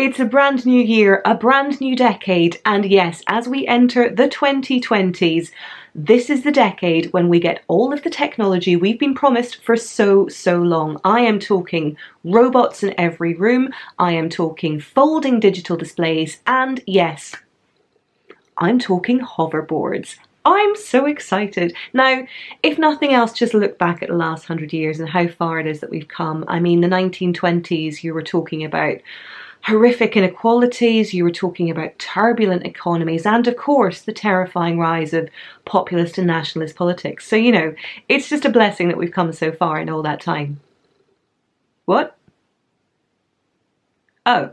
It's a brand new year, a brand new decade, and yes, as we enter the 2020s, this is the decade when we get all of the technology we've been promised for so long. I am talking robots in every room, I am talking folding digital displays, and yes, I'm talking hoverboards. I'm so excited. Now, if nothing else, just look back at the last 100 years and how far it is that we've come. I mean, the 1920s, you were talking about horrific inequalities, you were talking about turbulent economies, and of course, the terrifying rise of populist and nationalist politics. So, you know, it's just a blessing that we've come so far in all that time. What? Oh.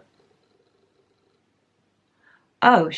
Oh,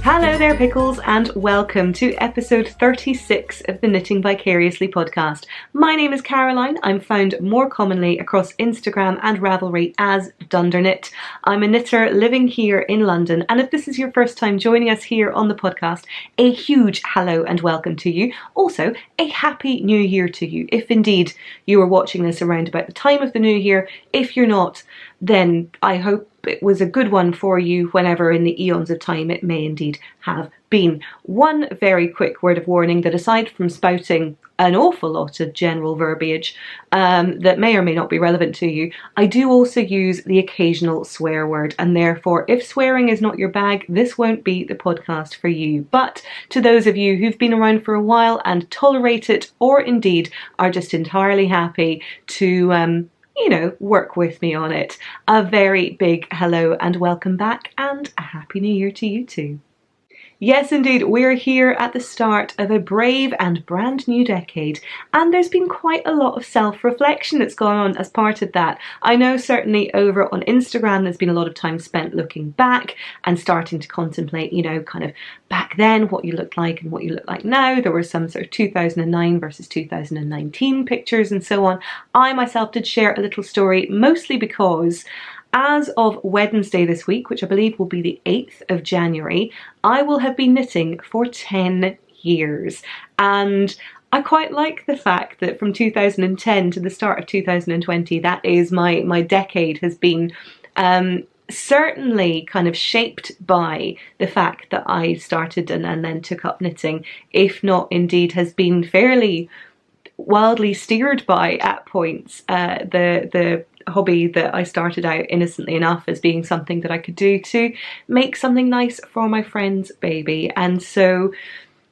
Hello there, Pickles, and welcome to episode 36 of the Knitting Vicariously podcast. My name is Caroline. I'm found more commonly across Instagram and Ravelry as Dunderknit. I'm a knitter living here in London, and if this is your first time joining us here on the podcast, a huge hello and welcome to you. Also, a happy new year to you, if indeed you are watching this around about the time of the new year. If you're not, then I hope it was a good one for you whenever in the eons of time it may indeed have been. One very quick word of warning that aside from spouting an awful lot of general verbiage that may or may not be relevant to you, I do also use the occasional swear word, and therefore if swearing is not your bag, this won't be the podcast for you. But to those of you who've been around for a while and tolerate it, or indeed are just entirely happy to work with me on it, a very big hello and welcome back, and a happy new year to you too. Yes, indeed, we're here at the start of a brave and brand new decade, and there's been quite a lot of self-reflection that's gone on as part of that. I know certainly over on Instagram there's been a lot of time spent looking back and starting to contemplate, kind of back then what you looked like and what you look like now. There were some sort of 2009 versus 2019 pictures and so on. I myself did share a little story, mostly because as of Wednesday this week, which I believe will be the 8th of January, I will have been knitting for 10 years. And I quite like the fact that from 2010 to the start of 2020, that is my decade has been certainly kind of shaped by the fact that I started and then took up knitting, if not indeed has been fairly wildly steered by at points the hobby that I started out innocently enough as being something that I could do to make something nice for my friend's baby. And so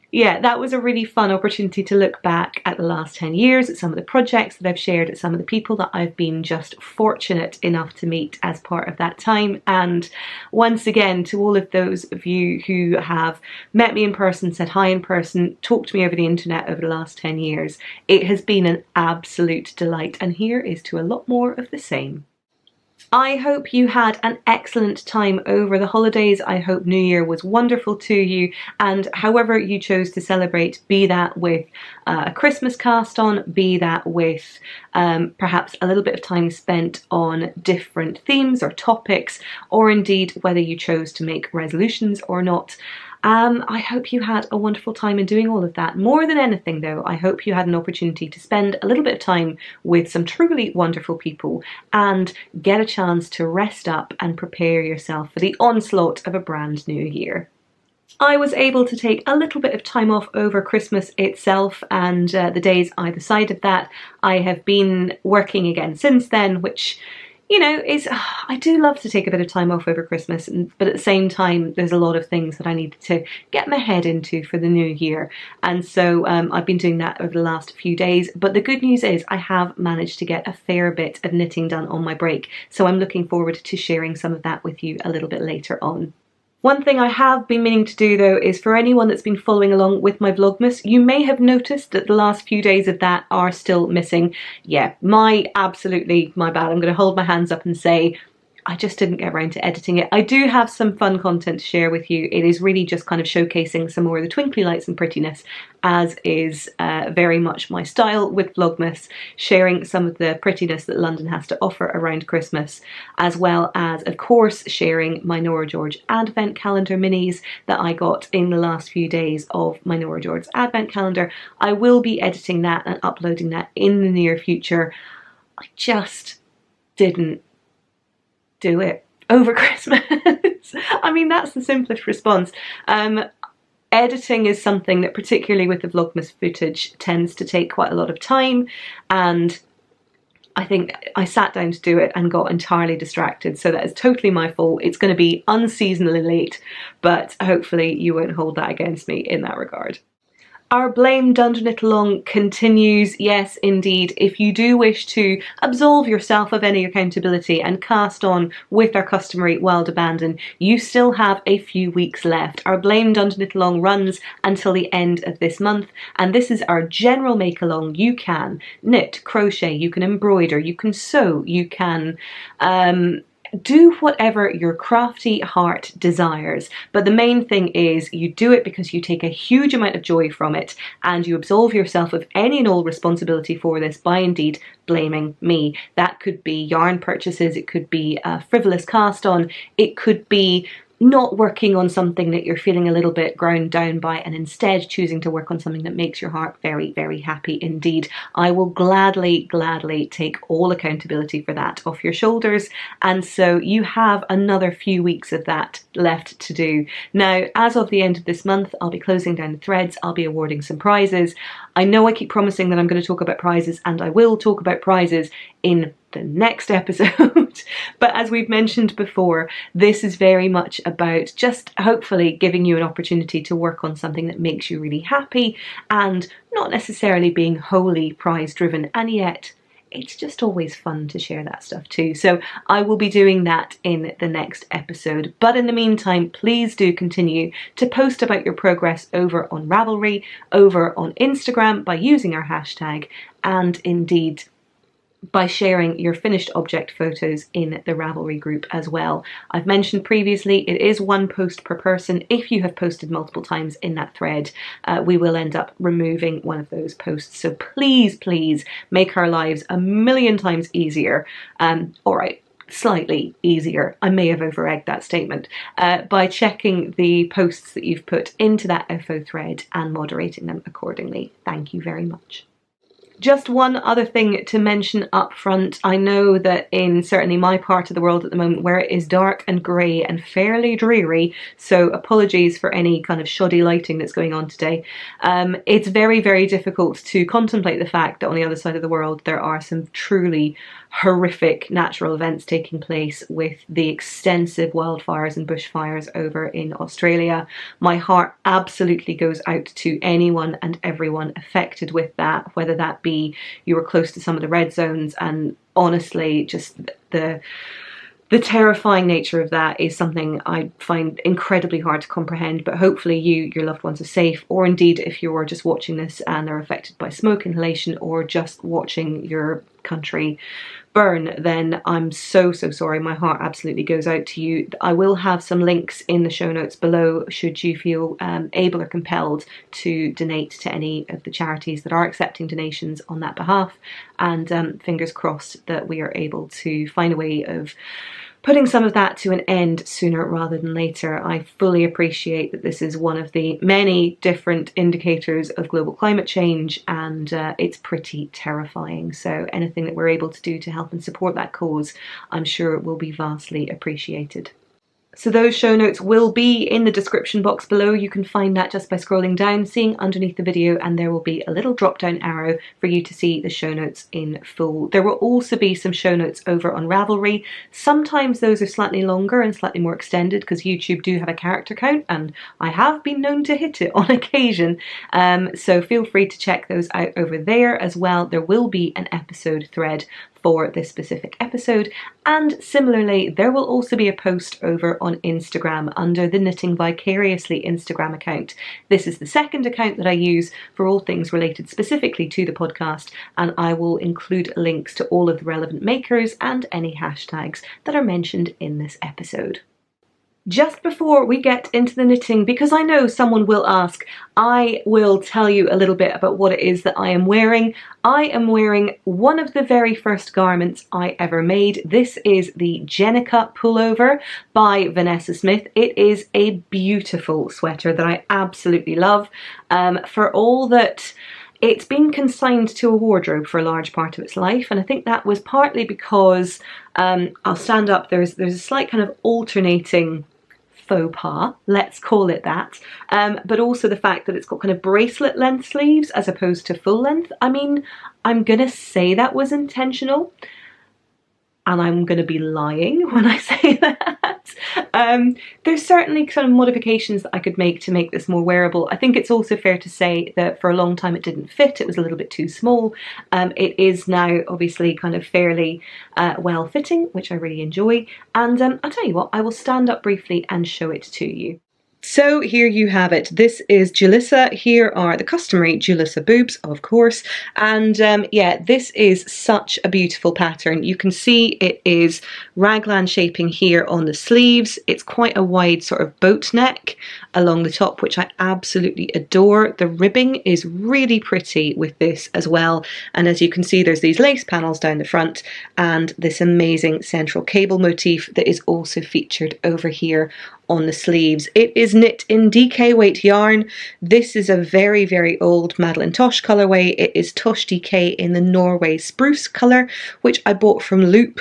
yeah, that was a really fun opportunity to look back at the last 10 years, at some of the projects that I've shared, at some of the people that I've been just fortunate enough to meet as part of that time. And once again, to all of those of you who have met me in person, said hi in person, talked to me over the internet over the last 10 years, it has been an absolute delight. And here is to a lot more of the same. I hope you had an excellent time over the holidays. I hope New Year was wonderful to you, and however you chose to celebrate, be that with a Christmas cast on, be that with perhaps a little bit of time spent on different themes or topics, or indeed whether you chose to make resolutions or not. I hope you had a wonderful time in doing all of that. More than anything though, I hope you had an opportunity to spend a little bit of time with some truly wonderful people and get a chance to rest up and prepare yourself for the onslaught of a brand new year. I was able to take a little bit of time off over Christmas itself, and the days either side of that. I have been working again since then, which I do love to take a bit of time off over Christmas, but at the same time, there's a lot of things that I needed to get my head into for the new year. And so I've been doing that over the last few days. But the good news is I have managed to get a fair bit of knitting done on my break. So I'm looking forward to sharing some of that with you a little bit later on. One thing I have been meaning to do though is for anyone that's been following along with my Vlogmas, you may have noticed that the last few days of that are still missing. Yeah, absolutely my bad. I'm going to hold my hands up and say I just didn't get around to editing it. I do have some fun content to share with you. It is really just kind of showcasing some more of the twinkly lights and prettiness, as is very much my style with Vlogmas, sharing some of the prettiness that London has to offer around Christmas, as well as, of course, sharing my Nora George Advent Calendar minis that I got in the last few days of my Nora George Advent Calendar. I will be editing that and uploading that in the near future. I just didn't do it over Christmas. I mean, that's the simplest response. Editing is something that, particularly with the Vlogmas footage, tends to take quite a lot of time, and I think I sat down to do it and got entirely distracted, so that is totally my fault. It's going to be unseasonally late, but hopefully you won't hold that against me in that regard. Our Blame Dungeon It Along continues. Yes, indeed. If you do wish to absolve yourself of any accountability and cast on with our customary Wild Abandon, you still have a few weeks left. Our Blame Dungeon It Along runs until the end of this month, and this is our general make along. You can knit, crochet, you can embroider, you can sew, you can do whatever your crafty heart desires, but the main thing is you do it because you take a huge amount of joy from it, and you absolve yourself of any and all responsibility for this by indeed blaming me. That could be yarn purchases, it could be a frivolous cast on, it could be not working on something that you're feeling a little bit ground down by, and instead choosing to work on something that makes your heart very, very happy indeed. I will gladly take all accountability for that off your shoulders, and so you have another few weeks of that left to do. Now, as of the end of this month, I'll be closing down the threads, I'll be awarding some prizes. I know I keep promising that I'm going to talk about prizes, and I will talk about prizes in the next episode. But as we've mentioned before, this is very much about just hopefully giving you an opportunity to work on something that makes you really happy, and not necessarily being wholly prize driven, and yet it's just always fun to share that stuff too. So I will be doing that in the next episode. But in the meantime, please do continue to post about your progress over on Ravelry, over on Instagram by using our hashtag, and indeed by sharing your finished object photos in the Ravelry group as well. I've mentioned previously, it is one post per person. If you have posted multiple times in that thread, we will end up removing one of those posts. So please make our lives a million times easier. Alright, slightly easier, I may have over-egged that statement, by checking the posts that you've put into that FO thread and moderating them accordingly. Thank you very much. Just one other thing to mention up front. I know that in certainly my part of the world at the moment, where it is dark and grey and fairly dreary, so apologies for any kind of shoddy lighting that's going on today, it's very, very difficult to contemplate the fact that on the other side of the world there are some truly horrific natural events taking place with the extensive wildfires and bushfires over in Australia. My heart absolutely goes out to anyone and everyone affected with that, whether that be you were close to some of the red zones, and honestly just the terrifying nature of that is something I find incredibly hard to comprehend. But hopefully your loved ones are safe, or indeed if you're just watching this and are affected by smoke inhalation or just watching your country burn, then I'm so sorry. My heart absolutely goes out to you. I will have some links in the show notes below should you feel able or compelled to donate to any of the charities that are accepting donations on that behalf, and fingers crossed that we are able to find a way of putting some of that to an end sooner rather than later. I fully appreciate that this is one of the many different indicators of global climate change, and it's pretty terrifying. So anything that we're able to do to help and support that cause, I'm sure will be vastly appreciated. So those show notes will be in the description box below. You can find that just by scrolling down, seeing underneath the video, and there will be a little drop down arrow for you to see the show notes in full. There will also be some show notes over on Ravelry. Sometimes those are slightly longer and slightly more extended because YouTube do have a character count, and I have been known to hit it on occasion. So feel free to check those out over there as well. There will be an episode thread for this specific episode. And similarly, there will also be a post over on Instagram under the Knitting Vicariously Instagram account. This is the second account that I use for all things related specifically to the podcast, and I will include links to all of the relevant makers and any hashtags that are mentioned in this episode. Just before we get into the knitting, because I know someone will ask, I will tell you a little bit about what it is that I am wearing. I am wearing one of the very first garments I ever made. This is the Jenica pullover by Vanessa Smith. It is a beautiful sweater that I absolutely love. For all that it's been consigned to a wardrobe for a large part of its life, and I think that was partly because I'll stand up, there's a slight kind of alternating faux pas, let's call it that, but also the fact that it's got kind of bracelet length sleeves as opposed to full length. I mean, I'm gonna say that was intentional, and I'm going to be lying when I say that. There's certainly some modifications that I could make to make this more wearable. I think it's also fair to say that for a long time it didn't fit, it was a little bit too small. It is now obviously kind of fairly well fitting, which I really enjoy. And I'll tell you what, I will stand up briefly and show it to you. So here you have it. This is Julissa. Here are the customary Julissa boobs, of course. And yeah, this is such a beautiful pattern. You can see it is raglan shaping here on the sleeves. It's quite a wide sort of boat neck along the top, which I absolutely adore. The ribbing is really pretty with this as well. And as you can see, there's these lace panels down the front and this amazing central cable motif that is also featured over here on the sleeves. It is knit in DK weight yarn. This is a very, very old Madeline Tosh colourway. It is Tosh DK in the Norway Spruce colour, which I bought from Loop.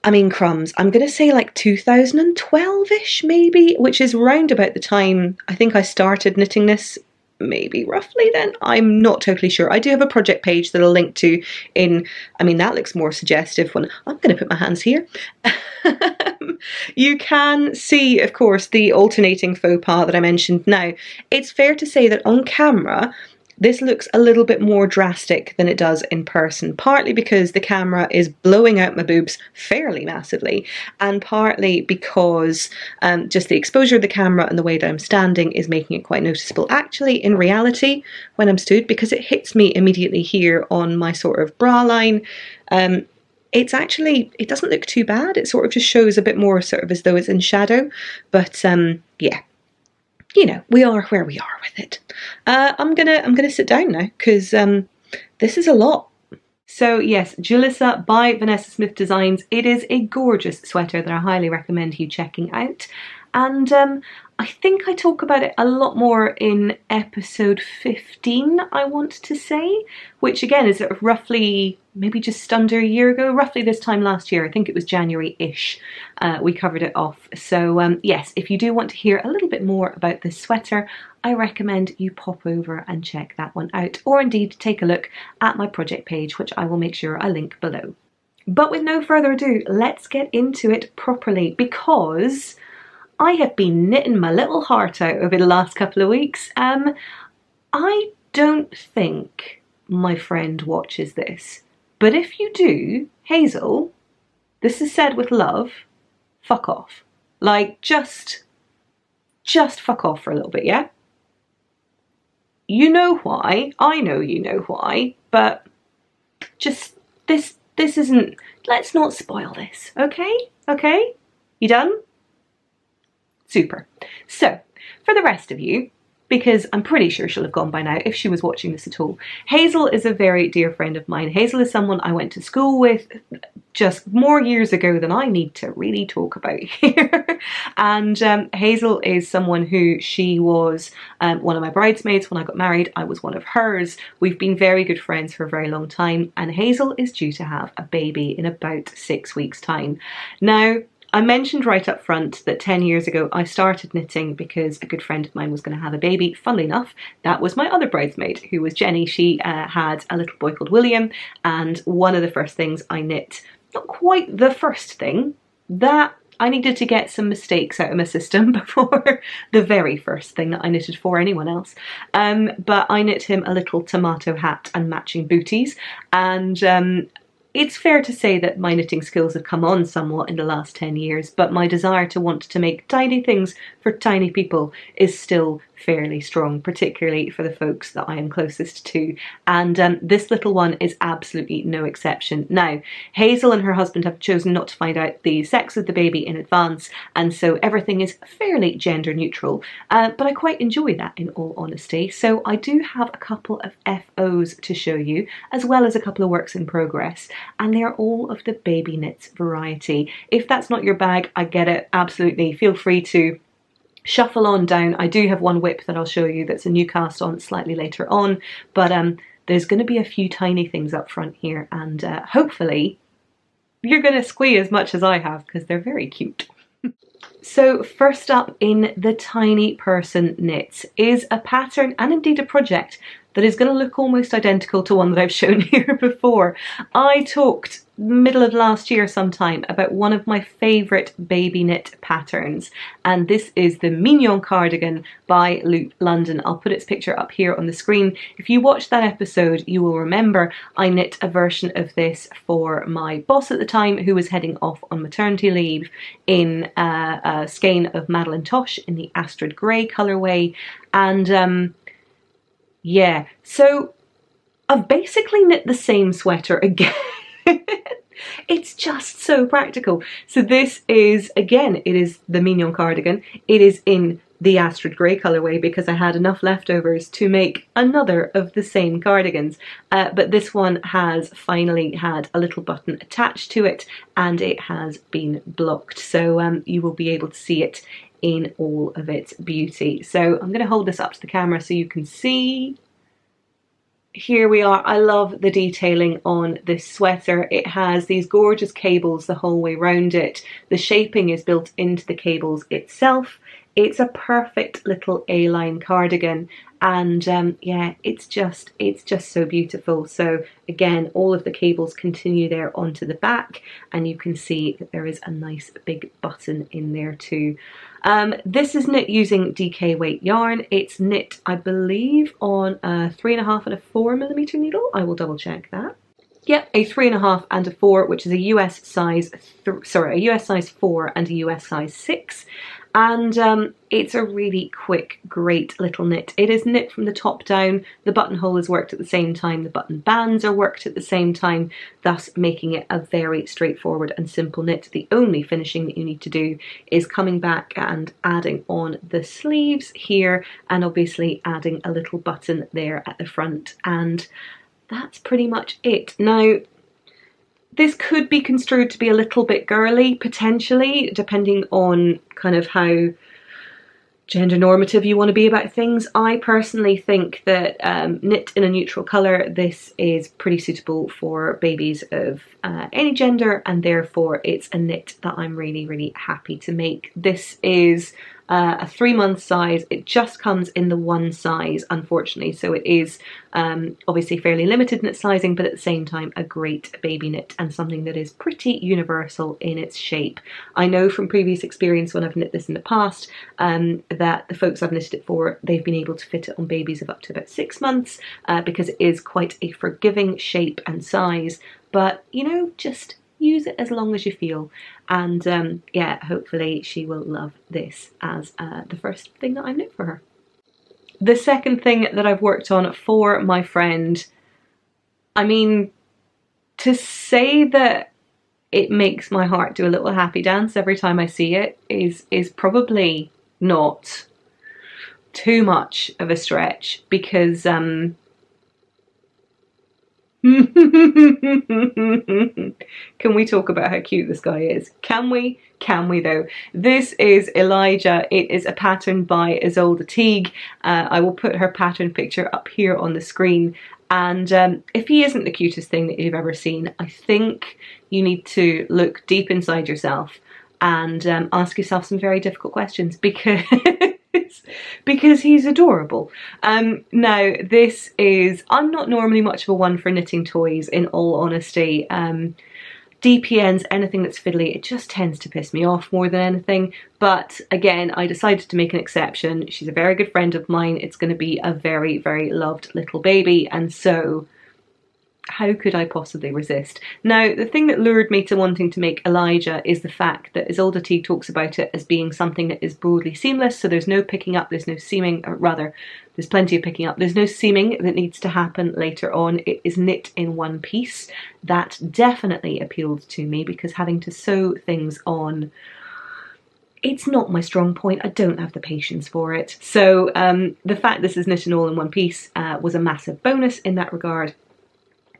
I mean, crumbs, I'm going to say like 2012-ish maybe, which is round about the time I think I started knitting this. Maybe roughly then, I'm not totally sure. I do have a project page that I'll link to in, I mean, that looks more suggestive when I'm going to put my hands here. You can see, of course, the alternating faux pas that I mentioned. Now, it's fair to say that on camera, this looks a little bit more drastic than it does in person, partly because the camera is blowing out my boobs fairly massively, and partly because just the exposure of the camera and the way that I'm standing is making it quite noticeable. Actually, in reality, when I'm stood, because it hits me immediately here on my sort of bra line, it's actually, it doesn't look too bad. It sort of just shows a bit more sort of as though it's in shadow, but yeah. You know, we are where we are with it. I'm gonna sit down now because this is a lot. So yes, Julissa by Vanessa Smith Designs. It is a gorgeous sweater that I highly recommend you checking out. And I think I talk about it a lot more in episode 15, I want to say, which again is roughly maybe just under a year ago, roughly this time last year. I think it was January-ish we covered it off. So yes, if you do want to hear a little bit more about this sweater, I recommend you pop over and check that one out, or indeed take a look at my project page, which I will make sure I link below. But with no further ado, let's get into it properly, because I have been knitting my little heart out over the last couple of weeks. I don't think my friend watches this, but if you do, Hazel, this is said with love, fuck off. Like, just fuck off for a little bit, yeah? You know why, I know you know why, but just, this isn't, let's not spoil this, okay? Okay? You done? Super. So, for the rest of you, because I'm pretty sure she'll have gone by now if she was watching this at all, Hazel is a very dear friend of mine. Hazel is someone I went to school with just more years ago than I need to really talk about here. And Hazel is someone who, she was one of my bridesmaids when I got married. I was one of hers. We've been very good friends for a very long time, and Hazel is due to have a baby in about 6 weeks' time. Now, I mentioned right up front that 10 years ago I started knitting because a good friend of mine was going to have a baby. Funnily enough, that was my other bridesmaid, who was Jenny. She had a little boy called William, and one of the first things I knit, not quite the first thing, that I needed to get some mistakes out of my system before the very first thing that I knitted for anyone else. But I knit him a little tomato hat and matching booties, and it's fair to say that my knitting skills have come on somewhat in the last 10 years, but my desire to want to make tiny things for tiny people is still fairly strong, particularly for the folks that I am closest to. And this little one is absolutely no exception. Now, Hazel and her husband have chosen not to find out the sex of the baby in advance, and so everything is fairly gender neutral. But I quite enjoy that, in all honesty. So I do have a couple of FOs to show you, as well as a couple of works in progress, and they're all of the baby knits variety. If that's not your bag, I get it, absolutely. Feel free to shuffle on down. I do have one whip that I'll show you that's a new cast on slightly later on, but there's going to be a few tiny things up front here, and hopefully you're going to squeeze as much as I have, because they're very cute. So first up in the tiny person knits is a pattern, and indeed a project, that is going to look almost identical to one that I've shown here before. I talked middle of last year sometime about one of my favourite baby knit patterns, and this is the Mignon cardigan by Loop London. I'll put its picture up here on the screen. If you watched that episode, you will remember I knit a version of this for my boss at the time, who was heading off on maternity leave, in a skein of Madeline Tosh in the Astrid Grey colourway. And yeah, so I've basically knit the same sweater again. It's just so practical. So this is, again, it is the Mignon cardigan. It is in the Astrid Grey colourway because I had enough leftovers to make another of the same cardigans. But this one has finally had a little button attached to it, and it has been blocked. So you will be able to see it in all of its beauty. So I'm going to hold this up to the camera so you can see. Here we are. I love the detailing on this sweater. It has these gorgeous cables the whole way round it. The shaping is built into the cables itself. It's a perfect little A-line cardigan, and yeah, it's just so beautiful. So again, all of the cables continue there onto the back, and you can see that there is a nice big button in there too. This is knit using DK weight yarn. It's knit, I believe, on a 3.5 and a 4mm needle. I will double check that. Yep, a 3.5 and a 4, which is a US size, a US size 4 and a US size 6. And it's a really quick, great little knit. It is knit from the top down. The buttonhole is worked at the same time. The button bands are worked at the same time, thus making it a very straightforward and simple knit. The only finishing that you need to do is coming back and adding on the sleeves here, and obviously adding a little button there at the front. And that's pretty much it. Now, this could be construed to be a little bit girly, potentially, depending on kind of how gender normative you want to be about things. I personally think that knit in a neutral colour, this is pretty suitable for babies of any gender, and therefore it's a knit that I'm really, really happy to make. This is a 3-month size. It just comes in the one size, unfortunately, so it is obviously fairly limited in its sizing, but at the same time a great baby knit and something that is pretty universal in its shape. I know from previous experience when I've knit this in the past that the folks I've knitted it for, they've been able to fit it on babies of up to about 6 months because it is quite a forgiving shape and size, but you know, just use it as long as you feel. And yeah, hopefully she will love this as the first thing that I've knit for her. The second thing that I've worked on for my friend, I mean, to say that it makes my heart do a little happy dance every time I see it is probably not too much of a stretch, because can we talk about how cute this guy is? Can we? Can we though? This is Elijah. It is a pattern by Isolde Teague. I will put her pattern picture up here on the screen. And if he isn't the cutest thing that you've ever seen, I think you need to look deep inside yourself and ask yourself some very difficult questions, because because he's adorable. Now this is, I'm not normally much of a one for knitting toys, in all honesty. DPNs, anything that's fiddly, it just tends to piss me off more than anything. But again, I decided to make an exception. She's a very good friend of mine. It's going to be a very, very loved little baby, and so how could I possibly resist? Now, the thing that lured me to wanting to make Elijah is the fact that Isolde Teague talks about it as being something that is broadly seamless, so there's no picking up, there's no seaming, or rather, there's plenty of picking up. There's no seaming that needs to happen later on. It is knit in one piece. That definitely appealed to me, because having to sew things on, it's not my strong point. I don't have the patience for it. So the fact this is knitted all in one piece was a massive bonus in that regard.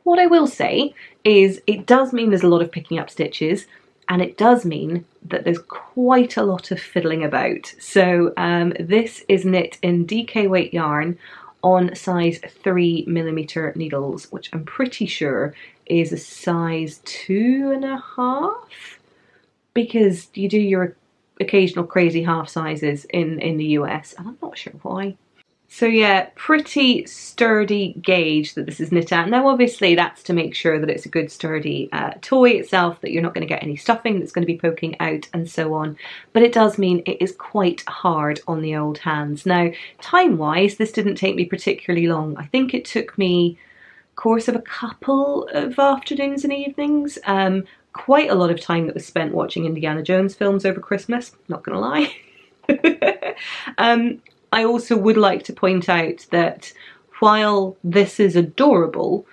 What I will say is it does mean there's a lot of picking up stitches, and it does mean that there's quite a lot of fiddling about. So this is knit in DK weight yarn on size 3mm needles, which I'm pretty sure is a size 2.5, because you do your occasional crazy half sizes in the US, and I'm not sure why. So yeah, pretty sturdy gauge that this is knit at. Now obviously that's to make sure that it's a good sturdy toy itself, that you're not going to get any stuffing that's going to be poking out and so on. But it does mean it is quite hard on the old hands. Now time-wise, this didn't take me particularly long. I think it took me course of a couple of afternoons and evenings. Quite a lot of time that was spent watching Indiana Jones films over Christmas, not gonna lie. I also would like to point out that while this is adorable,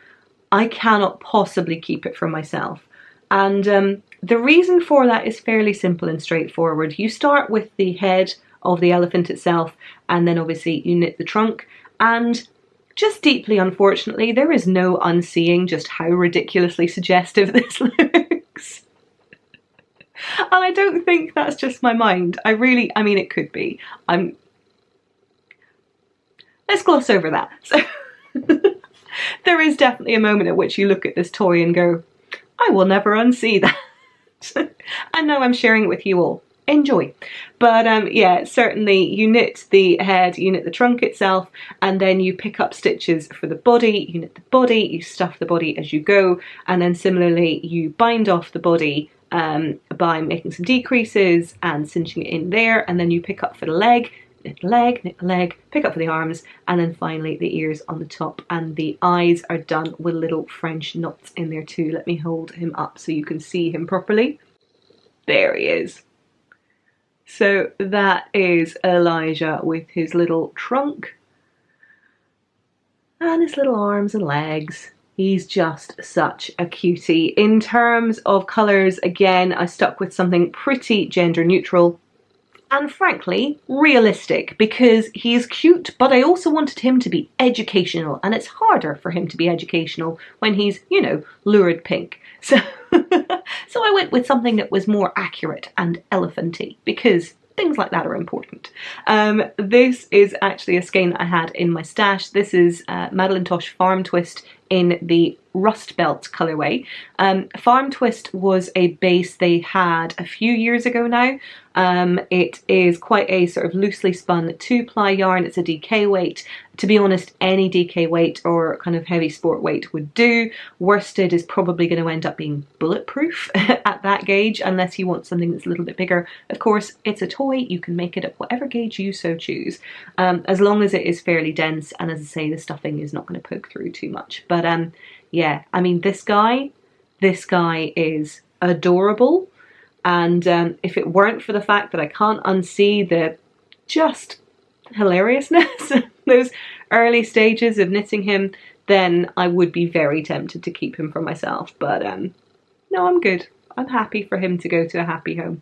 I cannot possibly keep it for myself. And the reason for that is fairly simple and straightforward. You start with the head of the elephant itself, and then obviously you knit the trunk, and just deeply unfortunately, there is no unseeing just how ridiculously suggestive this looks. And I don't think that's just my mind. I mean, it could be. Let's gloss over that. So there is definitely a moment at which you look at this toy and go, I will never unsee that. And now I'm sharing it with you all. Enjoy. But yeah, certainly you knit the head, you knit the trunk itself, and then you pick up stitches for the body, you knit the body, you stuff the body as you go, and then similarly you bind off the body by making some decreases and cinching it in there, and then you pick up for the leg, knit the leg, knit the leg, pick up for the arms, and then finally the ears on the top, and the eyes are done with little French knots in there too. Let me hold him up so you can see him properly. There he is. So that is Elijah with his little trunk and his little arms and legs. He's just such a cutie. In terms of colours, again, I stuck with something pretty gender neutral and frankly realistic, because he's cute, but I also wanted him to be educational, and it's harder for him to be educational when he's, you know, lurid pink. So so I went with something that was more accurate and elephanty, because things like that are important. This is actually a skein that I had in my stash. This is Madeline Tosh Farm Twist in the Rust Belt colourway. Farm Twist was a base they had a few years ago now. It is quite a sort of loosely spun 2-ply yarn. It's a DK weight. To be honest, any DK weight or kind of heavy sport weight would do. Worsted is probably going to end up being bulletproof at that gauge, unless you want something that's a little bit bigger. Of course, it's a toy. You can make it at whatever gauge you so choose, as long as it is fairly dense, and as I say, the stuffing is not going to poke through too much. But yeah, I mean, this guy is adorable. And if it weren't for the fact that I can't unsee the just hilariousness of those early stages of knitting him, then I would be very tempted to keep him for myself. But no, I'm good. I'm happy for him to go to a happy home.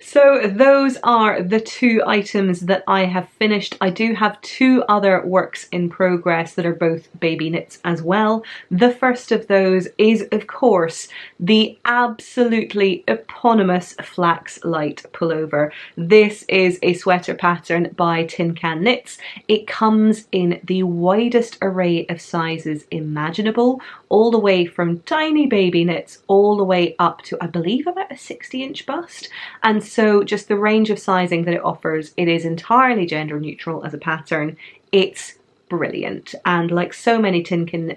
So those are the 2 items that I have finished. I do have 2 other works in progress that are both baby knits as well. The first of those is, of course, the absolutely eponymous Flax Light pullover. This is a sweater pattern by Tin Can Knits. It comes in the widest array of sizes imaginable, all the way from tiny baby knits all the way up to, I believe, about a 60-inch bust. And so just the range of sizing that it offers, it is entirely gender neutral as a pattern. It's brilliant, and like so many tin can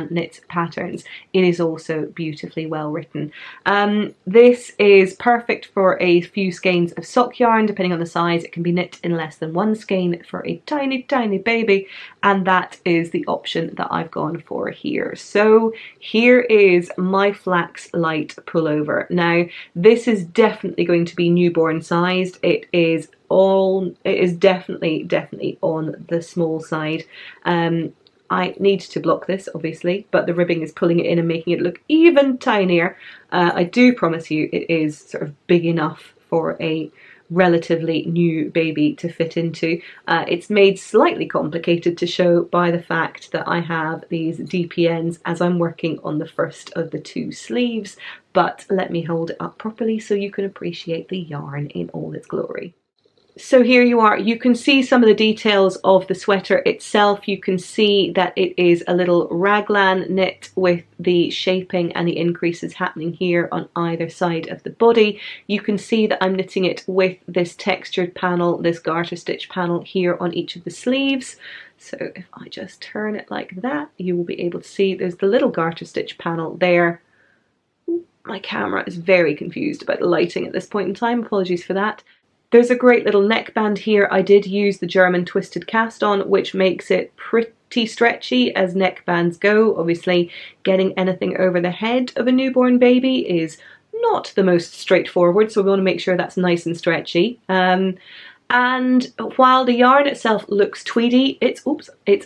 knit patterns, it is also beautifully well written. This is perfect for a few skeins of sock yarn. Depending on the size, it can be knit in less than one skein for a tiny baby, and that is the option that I've gone for here. So here is my flax light pullover. Now this is definitely going to be newborn sized. It is definitely on the small side. I need to block this obviously, but the ribbing is pulling it in and making it look even tinier. I do promise you it is sort of big enough for a relatively new baby to fit into. It's made slightly complicated to show by the fact that I have these DPNs as I'm working on the first of the two sleeves, but let me hold it up properly so you can appreciate the yarn in all its glory. So here you are, you can see some of the details of the sweater itself. You can see that it is a little raglan knit with the shaping and the increases happening here on either side of the body. You can see that I'm knitting it with this textured panel, this garter stitch panel here on each of the sleeves. So if I just turn it like that, you will be able to see there's the little garter stitch panel there. My camera is very confused about the lighting at this point in time, apologies for that. There's a great little neckband here. I did use the German twisted cast on, which makes it pretty stretchy as neckbands go. Obviously, getting anything over the head of a newborn baby is not the most straightforward, so we want to make sure that's nice and stretchy. And while the yarn itself looks tweedy, it's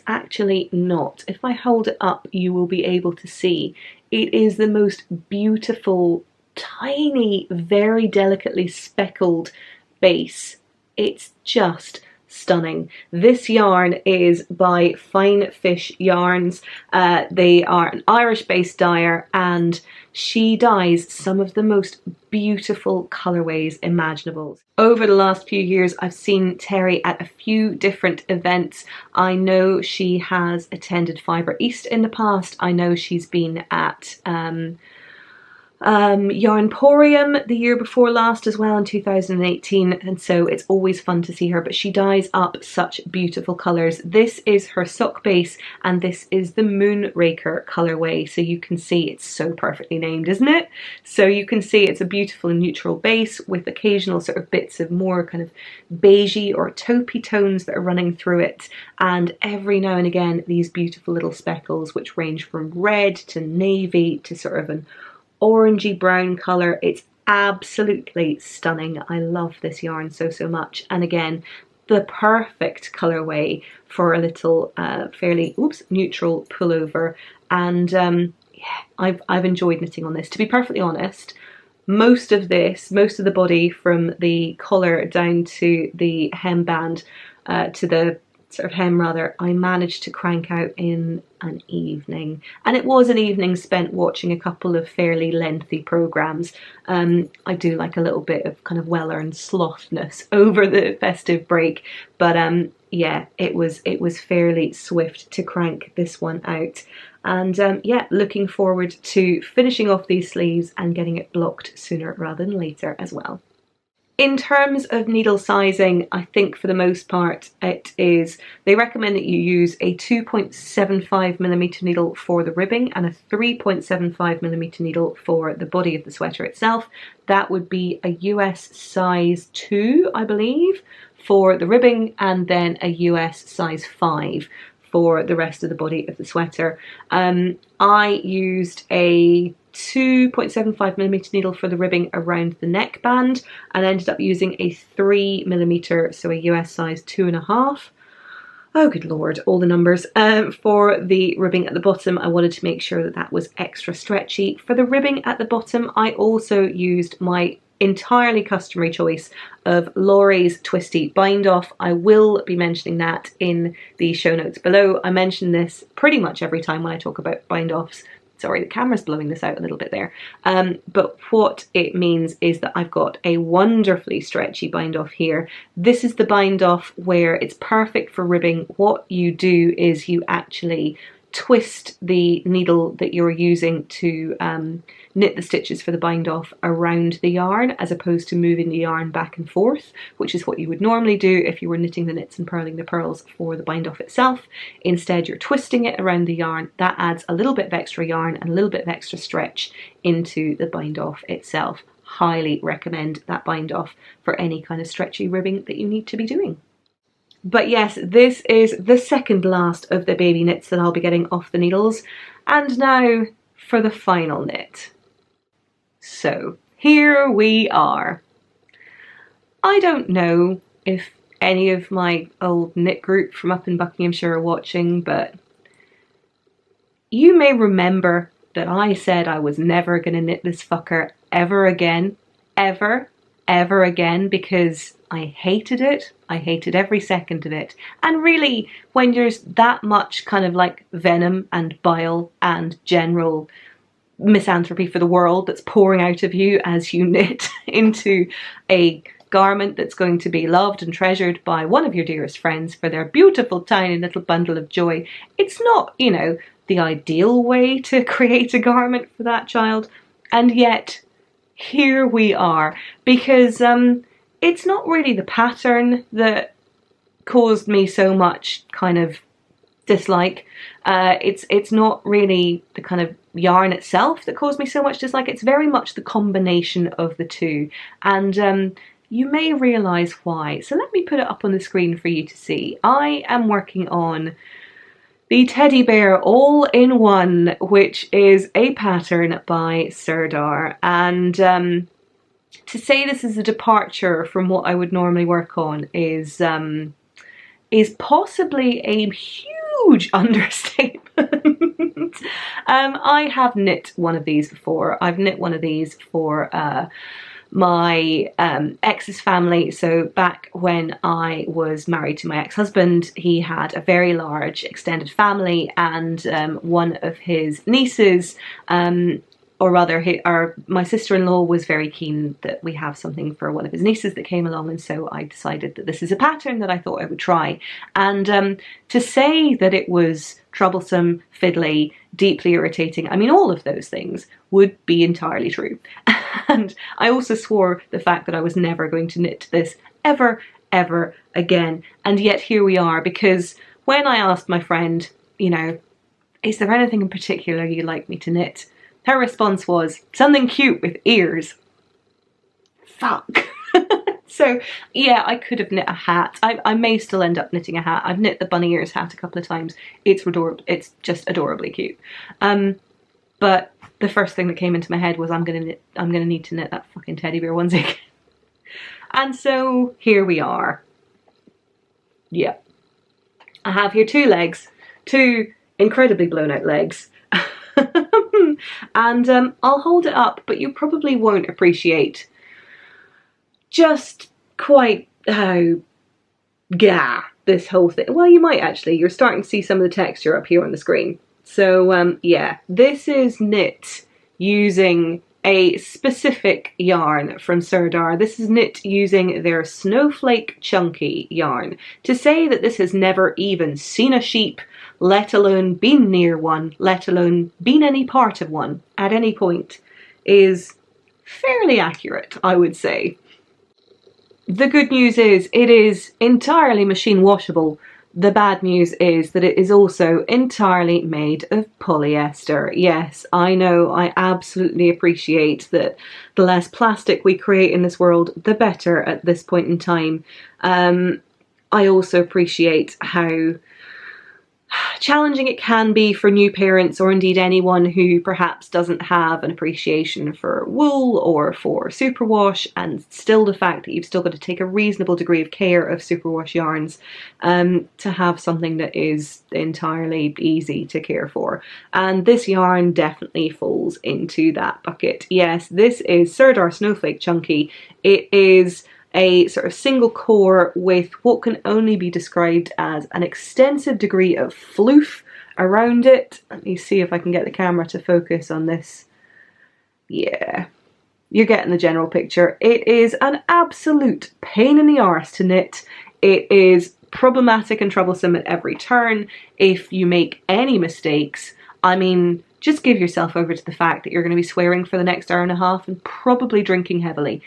actually not. If I hold it up, you will be able to see it is the most beautiful, tiny, very delicately speckled base. It's just stunning. This yarn is by Fine Fish Yarns. They are an Irish based dyer, and she dyes some of the most beautiful colorways imaginable. Over the last few years I've seen Terry at a few different events. I know she has attended Fibre East in the past. I know she's been at Yarnporium the year before last as well in 2018, and so it's always fun to see her, but she dyes up such beautiful colours. This is her sock base, and this is the Moonraker colourway, so you can see it's so perfectly named, isn't it? So you can see it's a beautiful and neutral base with occasional sort of bits of more kind of beigey or taupey tones that are running through it, and every now and again these beautiful little speckles which range from red to navy to sort of an orangey brown colour. It's absolutely stunning. I love this yarn so much, and again the perfect colourway for a little fairly neutral pullover. And yeah, I've enjoyed knitting on this. To be perfectly honest, most of the body from the collar down to the hemband, to the sort of hem rather, I managed to crank out in an evening, and it was an evening spent watching a couple of fairly lengthy programs. I do like a little bit of kind of well-earned slothness over the festive break, but yeah, it was fairly swift to crank this one out. And yeah, looking forward to finishing off these sleeves and getting it blocked sooner rather than later as well. In terms of needle sizing, I think for the most part they recommend that you use a 2.75mm needle for the ribbing and a 3.75mm needle for the body of the sweater itself. That would be a US size 2, I believe, for the ribbing, and then a US size 5 for the rest of the body of the sweater. I used a 2.75mm needle for the ribbing around the neckband and ended up using a 3mm, so a US size 2.5. Oh good lord, all the numbers. For the ribbing at the bottom, I wanted to make sure that that was extra stretchy. For the ribbing at the bottom, I also used my entirely customary choice of Laurie's Twisty Bind Off. I will be mentioning that in the show notes below. I mention this pretty much every time when I talk about bind offs. Sorry, the camera's blowing this out a little bit there. But what it means is that I've got a wonderfully stretchy bind off here. This is the bind off where it's perfect for ribbing. What you do is you actually twist the needle that you're using to knit the stitches for the bind off around the yarn, as opposed to moving the yarn back and forth, which is what you would normally do if you were knitting the knits and purling the purls for the bind off itself. Instead, you're twisting it around the yarn. That adds a little bit of extra yarn and a little bit of extra stretch into the bind off itself. Highly recommend that bind off for any kind of stretchy ribbing that you need to be doing. But yes, this is the second last of the baby knits that I'll be getting off the needles. And now for the final knit. So here we are. I don't know if any of my old knit group from up in Buckinghamshire are watching, but you may remember that I said I was never going to knit this fucker ever again. Ever again, because I hated it. I hated every second of it. And really, when there's that much kind of like venom and bile and general misanthropy for the world that's pouring out of you as you knit into a garment that's going to be loved and treasured by one of your dearest friends for their beautiful tiny little bundle of joy, it's not, you know, the ideal way to create a garment for that child. And yet, here we are, because it's not really the pattern that caused me so much kind of dislike. It's not really the kind of yarn itself that caused me so much dislike. It's very much the combination of the two, and you may realise why. So let me put it up on the screen for you to see. I am working on the Teddy Bear All-in-One, which is a pattern by Serdar, and to say this is a departure from what I would normally work on is possibly a huge understatement. I have knit one of these before. I've knit one of these for my ex's family. So back when I was married to my ex-husband, he had a very large extended family, and one of his nieces, or rather my sister-in-law, was very keen that we have something for one of his nieces that came along, and so I decided that this is a pattern that I thought I would try. And to say that it was troublesome, fiddly, deeply irritating, I mean, all of those things would be entirely true. And I also swore the fact that I was never going to knit this ever again. And yet here we are, because when I asked my friend, you know, is there anything in particular you'd like me to knit? Her response was, something cute with ears. Fuck. So yeah, I could have knit a hat. I may still end up knitting a hat. I've knit the bunny ears hat a couple of times. It's adorable. It's just adorably cute. But the first thing that came into my head was I'm gonna need to knit that fucking teddy bear onesie again. And so here we are. Yeah. I have here two legs, two incredibly blown out legs. And I'll hold it up, but you probably won't appreciate just quite how this whole thing. Well, you might actually. You're starting to see some of the texture up here on the screen. So yeah, this is knit using a specific yarn from Serdar. This is knit using their Snowflake Chunky yarn. To say that this has never even seen a sheep, let alone been near one, let alone been any part of one at any point, is fairly accurate, I would say. The good news is it is entirely machine washable. The bad news is that it is also entirely made of polyester. Yes, I know, I absolutely appreciate that the less plastic we create in this world, the better at this point in time. I also appreciate how challenging it can be for new parents, or indeed anyone who perhaps doesn't have an appreciation for wool or for superwash, and still the fact that you've still got to take a reasonable degree of care of superwash yarns to have something that is entirely easy to care for. And this yarn definitely falls into that bucket. Yes, this is Serdar Snowflake Chunky. It is a sort of single core with what can only be described as an extensive degree of floof around it. Let me see if I can get the camera to focus on this. Yeah, you're getting the general picture. It is an absolute pain in the arse to knit. It is problematic and troublesome at every turn. If you make any mistakes, I mean, just give yourself over to the fact that you're going to be swearing for the next hour and a half and probably drinking heavily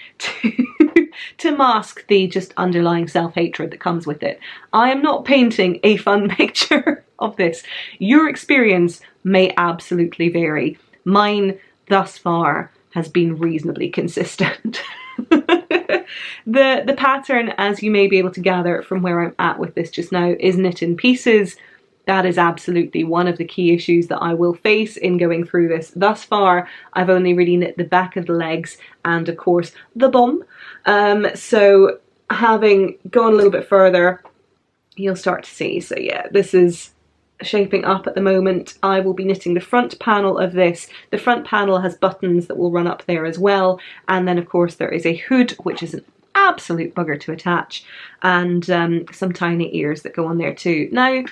to mask the just underlying self-hatred that comes with it. I am not painting a fun picture of this. Your experience may absolutely vary. Mine, thus far, has been reasonably consistent. The pattern, as you may be able to gather from where I'm at with this just now, is knit in pieces. That is absolutely one of the key issues that I will face in going through this. Thus far, I've only really knit the back of the legs and, of course, the bum. So having gone a little bit further, you'll start to see. So yeah, this is shaping up at the moment. I will be knitting the front panel of this. The front panel has buttons that will run up there as well. And then, of course, there is a hood, which is an absolute bugger to attach, and some tiny ears that go on there too. Now,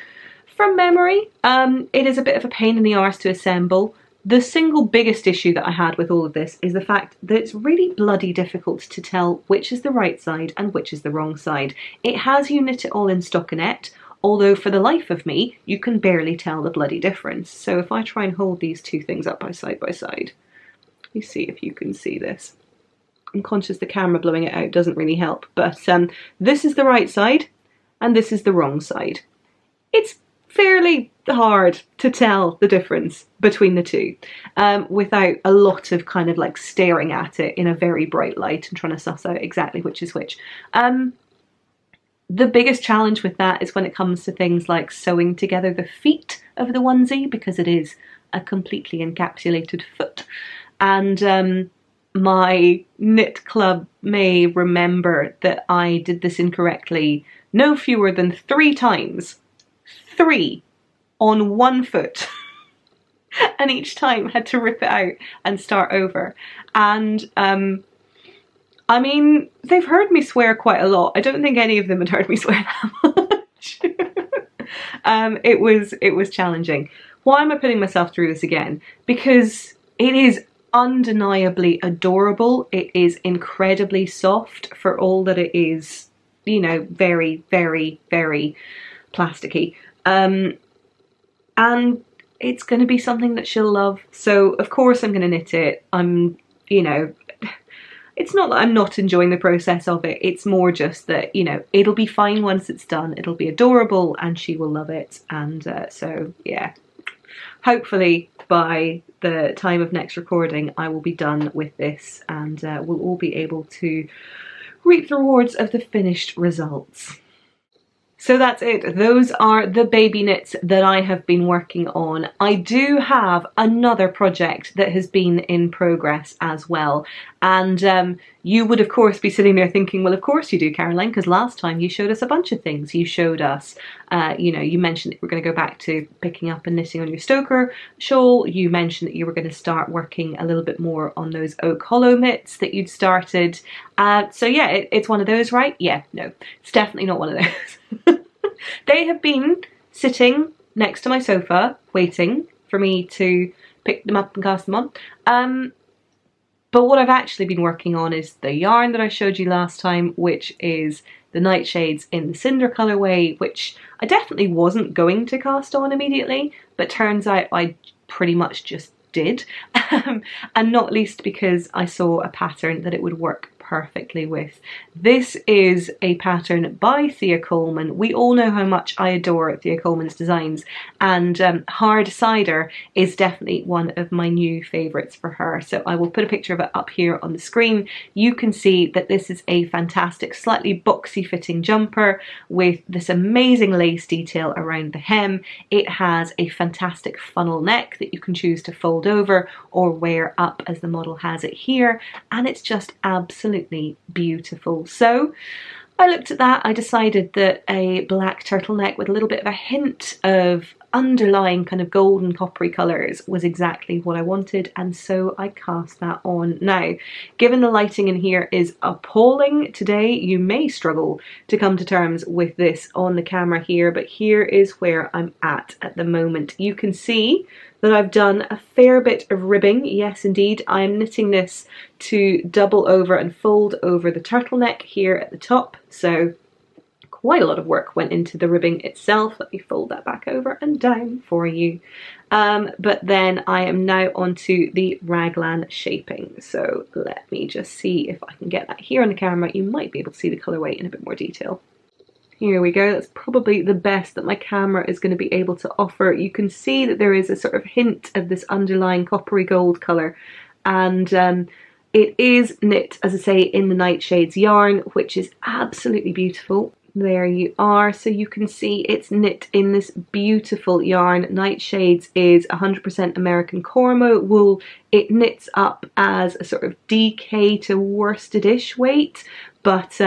from memory, it is a bit of a pain in the arse to assemble. The single biggest issue that I had with all of this is the fact that it's really bloody difficult to tell which is the right side and which is the wrong side. It has you knit it all in stockinette, although for the life of me, you can barely tell the bloody difference. So if I try and hold these two things up by side, let me see if you can see this. I'm conscious the camera blowing it out doesn't really help, but this is the right side and this is the wrong side. It's fairly hard to tell the difference between the two without a lot of kind of like staring at it in a very bright light and trying to suss out exactly which is which. The biggest challenge with that is when it comes to things like sewing together the feet of the onesie, because it is a completely encapsulated foot. And my knit club may remember that I did this incorrectly no fewer than 3 times. 3 on one foot. And each time had to rip it out and start over. And I mean, they've heard me swear quite a lot. I don't think any of them had heard me swear that much. It was challenging. Why am I putting myself through this again? Because it is undeniably adorable. It is incredibly soft for all that it is, you know, very, very, very plasticky. And it's going to be something that she'll love. So of course I'm going to knit it. You know, it's not that I'm not enjoying the process of it. It's more just that, you know, it'll be fine once it's done. It'll be adorable and she will love it. And so yeah, hopefully by the time of next recording, I will be done with this and we'll all be able to reap the rewards of the finished results. So that's it. Those are the baby knits that I have been working on. I do have another project that has been in progress as well. And you would of course be sitting there thinking, well, of course you do, Caroline, because last time you showed us a bunch of things. You showed us, you know, you mentioned that we're going to go back to picking up and knitting on your Stoker shawl. You mentioned that you were going to start working a little bit more on those oak hollow mitts that you'd started. So yeah, it's one of those, right? Yeah, no, it's definitely not one of those. They have been sitting next to my sofa waiting for me to pick them up and cast them on. But what I've actually been working on is the yarn that I showed you last time, which is the Nightshades in the Cinder colourway, which I definitely wasn't going to cast on immediately, but turns out I pretty much just did. And not least because I saw a pattern that it would work perfectly with. This is a pattern by Thea Coleman. We all know how much I adore Thea Coleman's designs, and Hard Cider is definitely one of my new favourites for her. So I will put a picture of it up here on the screen. You can see that this is a fantastic, slightly boxy fitting jumper with this amazing lace detail around the hem. It has a fantastic funnel neck that you can choose to fold over or wear up as the model has it here, and it's just absolutely beautiful. So I looked at that, I decided that a black turtleneck with a little bit of a hint of underlying kind of golden coppery colours was exactly what I wanted, and so I cast that on. Now, given the lighting in here is appalling today, you may struggle to come to terms with this on the camera here, but here is where I'm at the moment. You can see that I've done a fair bit of ribbing. Yes, indeed, I am knitting this to double over and fold over the turtleneck here at the top, so quite a lot of work went into the ribbing itself. Let me fold that back over and down for you. But then I am now onto the raglan shaping. So let me just see if I can get that here on the camera. You might be able to see the colorway in a bit more detail. Here we go. That's probably the best that my camera is going to be able to offer. You can see that there is a sort of hint of this underlying coppery gold color, and it is knit, as I say, in the Nightshades yarn, which is absolutely beautiful. There you are. So you can see it's knit in this beautiful yarn. Nightshades is 100% American Cormo wool. It knits up as a sort of DK to worstedish weight, but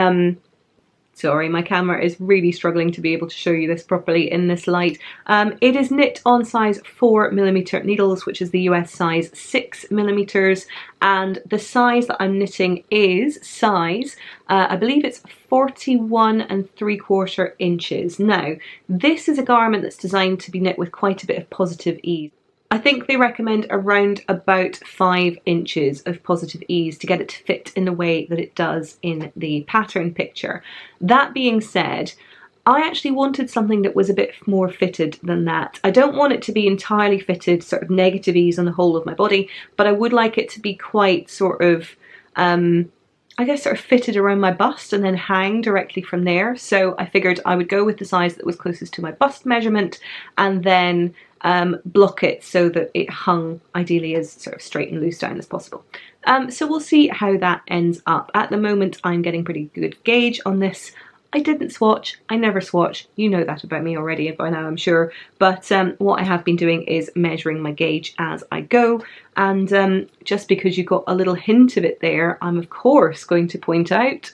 sorry, my camera is really struggling to be able to show you this properly in this light. It is knit on size 4mm needles, which is the US size 6mm, and the size that I'm knitting is size, I believe it's 41 3/4 inches. Now, this is a garment that's designed to be knit with quite a bit of positive ease. I think they recommend around about 5 inches of positive ease to get it to fit in the way that it does in the pattern picture. That being said, I actually wanted something that was a bit more fitted than that. I don't want it to be entirely fitted, sort of negative ease on the whole of my body, but I would like it to be quite sort of, I guess sort of fitted around my bust and then hang directly from there. So I figured I would go with the size that was closest to my bust measurement and then block it so that it hung ideally as sort of straight and loose down as possible. So we'll see how that ends up. At the moment I'm getting pretty good gauge on this. I didn't swatch, I never swatch, you know that about me already by now I'm sure, but what I have been doing is measuring my gauge as I go, and just because you got a little hint of it there, I'm of course going to point out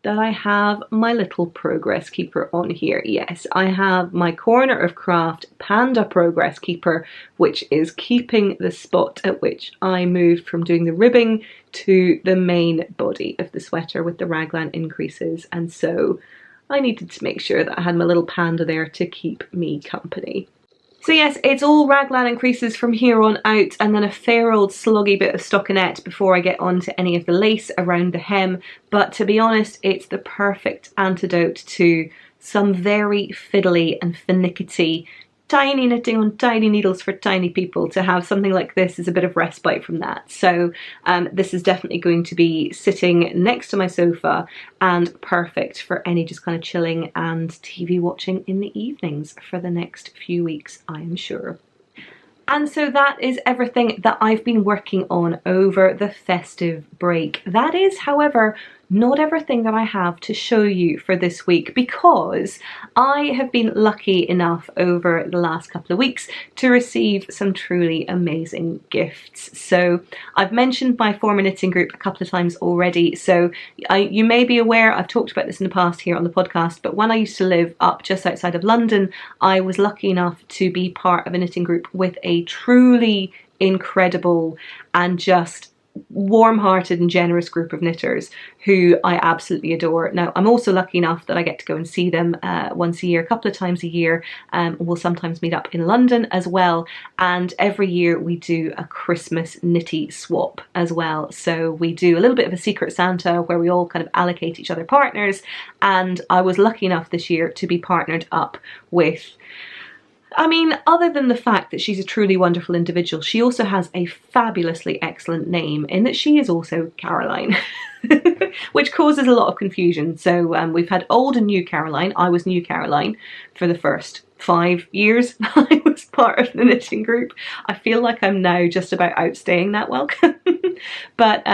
that I have my little progress keeper on here. Yes, I have my corner of craft panda progress keeper, which is keeping the spot at which I moved from doing the ribbing to the main body of the sweater with the raglan increases, and so I needed to make sure that I had my little panda there to keep me company. So yes, it's all raglan increases from here on out, and then a fair old sloggy bit of stockinette before I get on to any of the lace around the hem. But to be honest, it's the perfect antidote to some very fiddly and finicky tiny knitting on tiny needles for tiny people. To have something like this is a bit of respite from that. So this is definitely going to be sitting next to my sofa and perfect for any just kind of chilling and TV watching in the evenings for the next few weeks, I am sure. And so that is everything that I've been working on over the festive break. That is, however, not everything that I have to show you for this week, because I have been lucky enough over the last couple of weeks to receive some truly amazing gifts. So I've mentioned my former knitting group a couple of times already, so you may be aware, I've talked about this in the past here on the podcast, but when I used to live up just outside of London, I was lucky enough to be part of a knitting group with a truly incredible and just warm-hearted and generous group of knitters who I absolutely adore. Now, I'm also lucky enough that I get to go and see them once a year, a couple of times a year. We'll sometimes meet up in London as well, and every year we do a Christmas knitty swap as well. So we do a little bit of a secret Santa where we all kind of allocate each other partners, and I was lucky enough this year to be partnered up with, I mean, other than the fact that she's a truly wonderful individual, she also has a fabulously excellent name in that she is also Caroline, which causes a lot of confusion. So we've had old and new Caroline. I was new Caroline for the first 5 years I was part of the knitting group. I feel like I'm now just about outstaying that welcome. But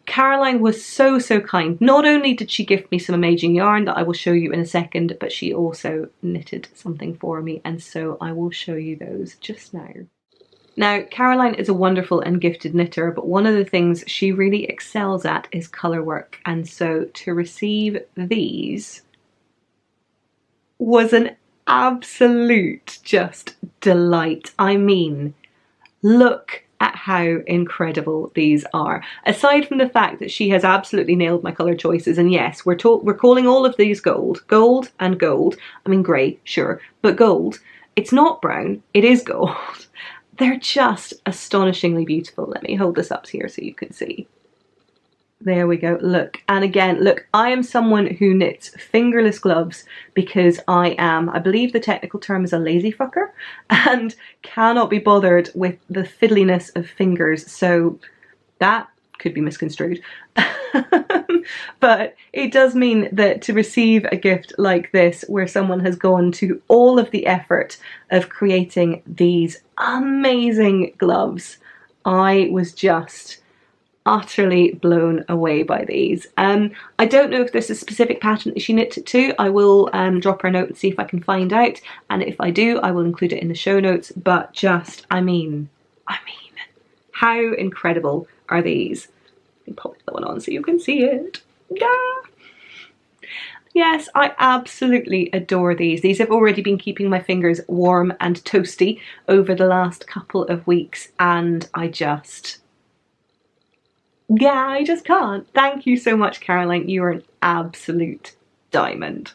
Caroline was so kind. Not only did she gift me some amazing yarn that I will show you in a second, but she also knitted something for me, and so I will show you those just now. Now, Caroline is a wonderful and gifted knitter, but one of the things she really excels at is colour work, and so to receive these was an absolute just delight. I mean, look at how incredible these are. Aside from the fact that she has absolutely nailed my colour choices, and yes, we're calling all of these gold. Gold and gold. I mean grey, sure, but gold. It's not brown, it is gold. They're just astonishingly beautiful. Let me hold this up here so you can see. There we go, look. And again, look, I am someone who knits fingerless gloves because I believe the technical term is a lazy fucker, and cannot be bothered with the fiddliness of fingers, so that could be misconstrued. But it does mean that to receive a gift like this, where someone has gone to all of the effort of creating these amazing gloves, I was just utterly blown away by these. I don't know if there's a specific pattern that she knit it to. I will drop her a note and see if I can find out, and if I do, I will include it in the show notes. But just, I mean, how incredible are these? Let me pop that one on so you can see it. Yeah. Yes, I absolutely adore these. These have already been keeping my fingers warm and toasty over the last couple of weeks, and I just can't. Thank you so much, Caroline. You are an absolute diamond.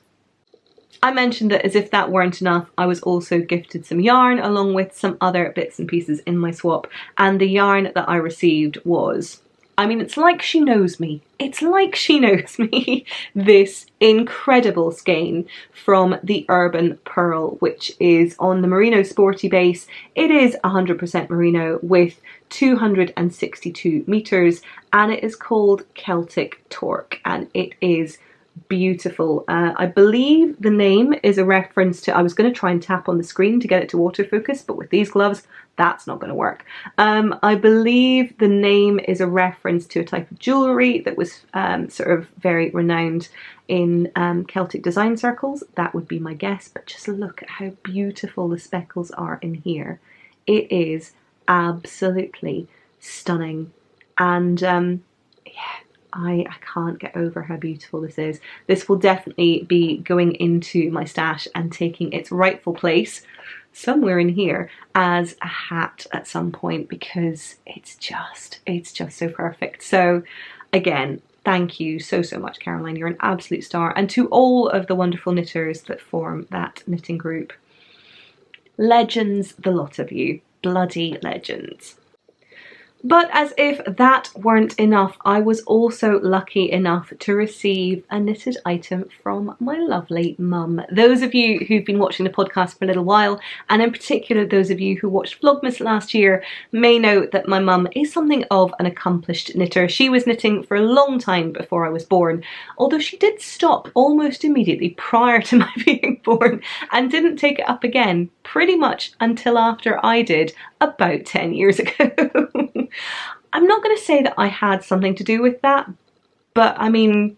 I mentioned that as if that weren't enough, I was also gifted some yarn along with some other bits and pieces in my swap, and the yarn that I received was, I mean, it's like she knows me. It's like she knows me. This incredible skein from the Urban Pearl, which is on the merino sporty base. It is 100% merino with 262 meters, and it is called Celtic Torque, and it is beautiful. I believe the name is a reference to, I was going to try and tap on the screen to get it to autofocus, but with these gloves that's not going to work. I believe the name is a reference to a type of jewellery that was sort of very renowned in Celtic design circles. That would be my guess, but just look at how beautiful the speckles are in here. It is absolutely stunning, and yeah, I can't get over how beautiful this is. This will definitely be going into my stash and taking its rightful place somewhere in here as a hat at some point, because it's just so perfect. So again, thank you so much, Caroline. You're an absolute star. And to all of the wonderful knitters that form that knitting group, legends, the lot of you, bloody legends. But as if that weren't enough, I was also lucky enough to receive a knitted item from my lovely mum. Those of you who've been watching the podcast for a little while, and in particular those of you who watched Vlogmas last year, may know that my mum is something of an accomplished knitter. She was knitting for a long time before I was born, although she did stop almost immediately prior to my being born, and didn't take it up again pretty much until after I did, about 10 years ago. I'm not going to say that I had something to do with that, but I mean,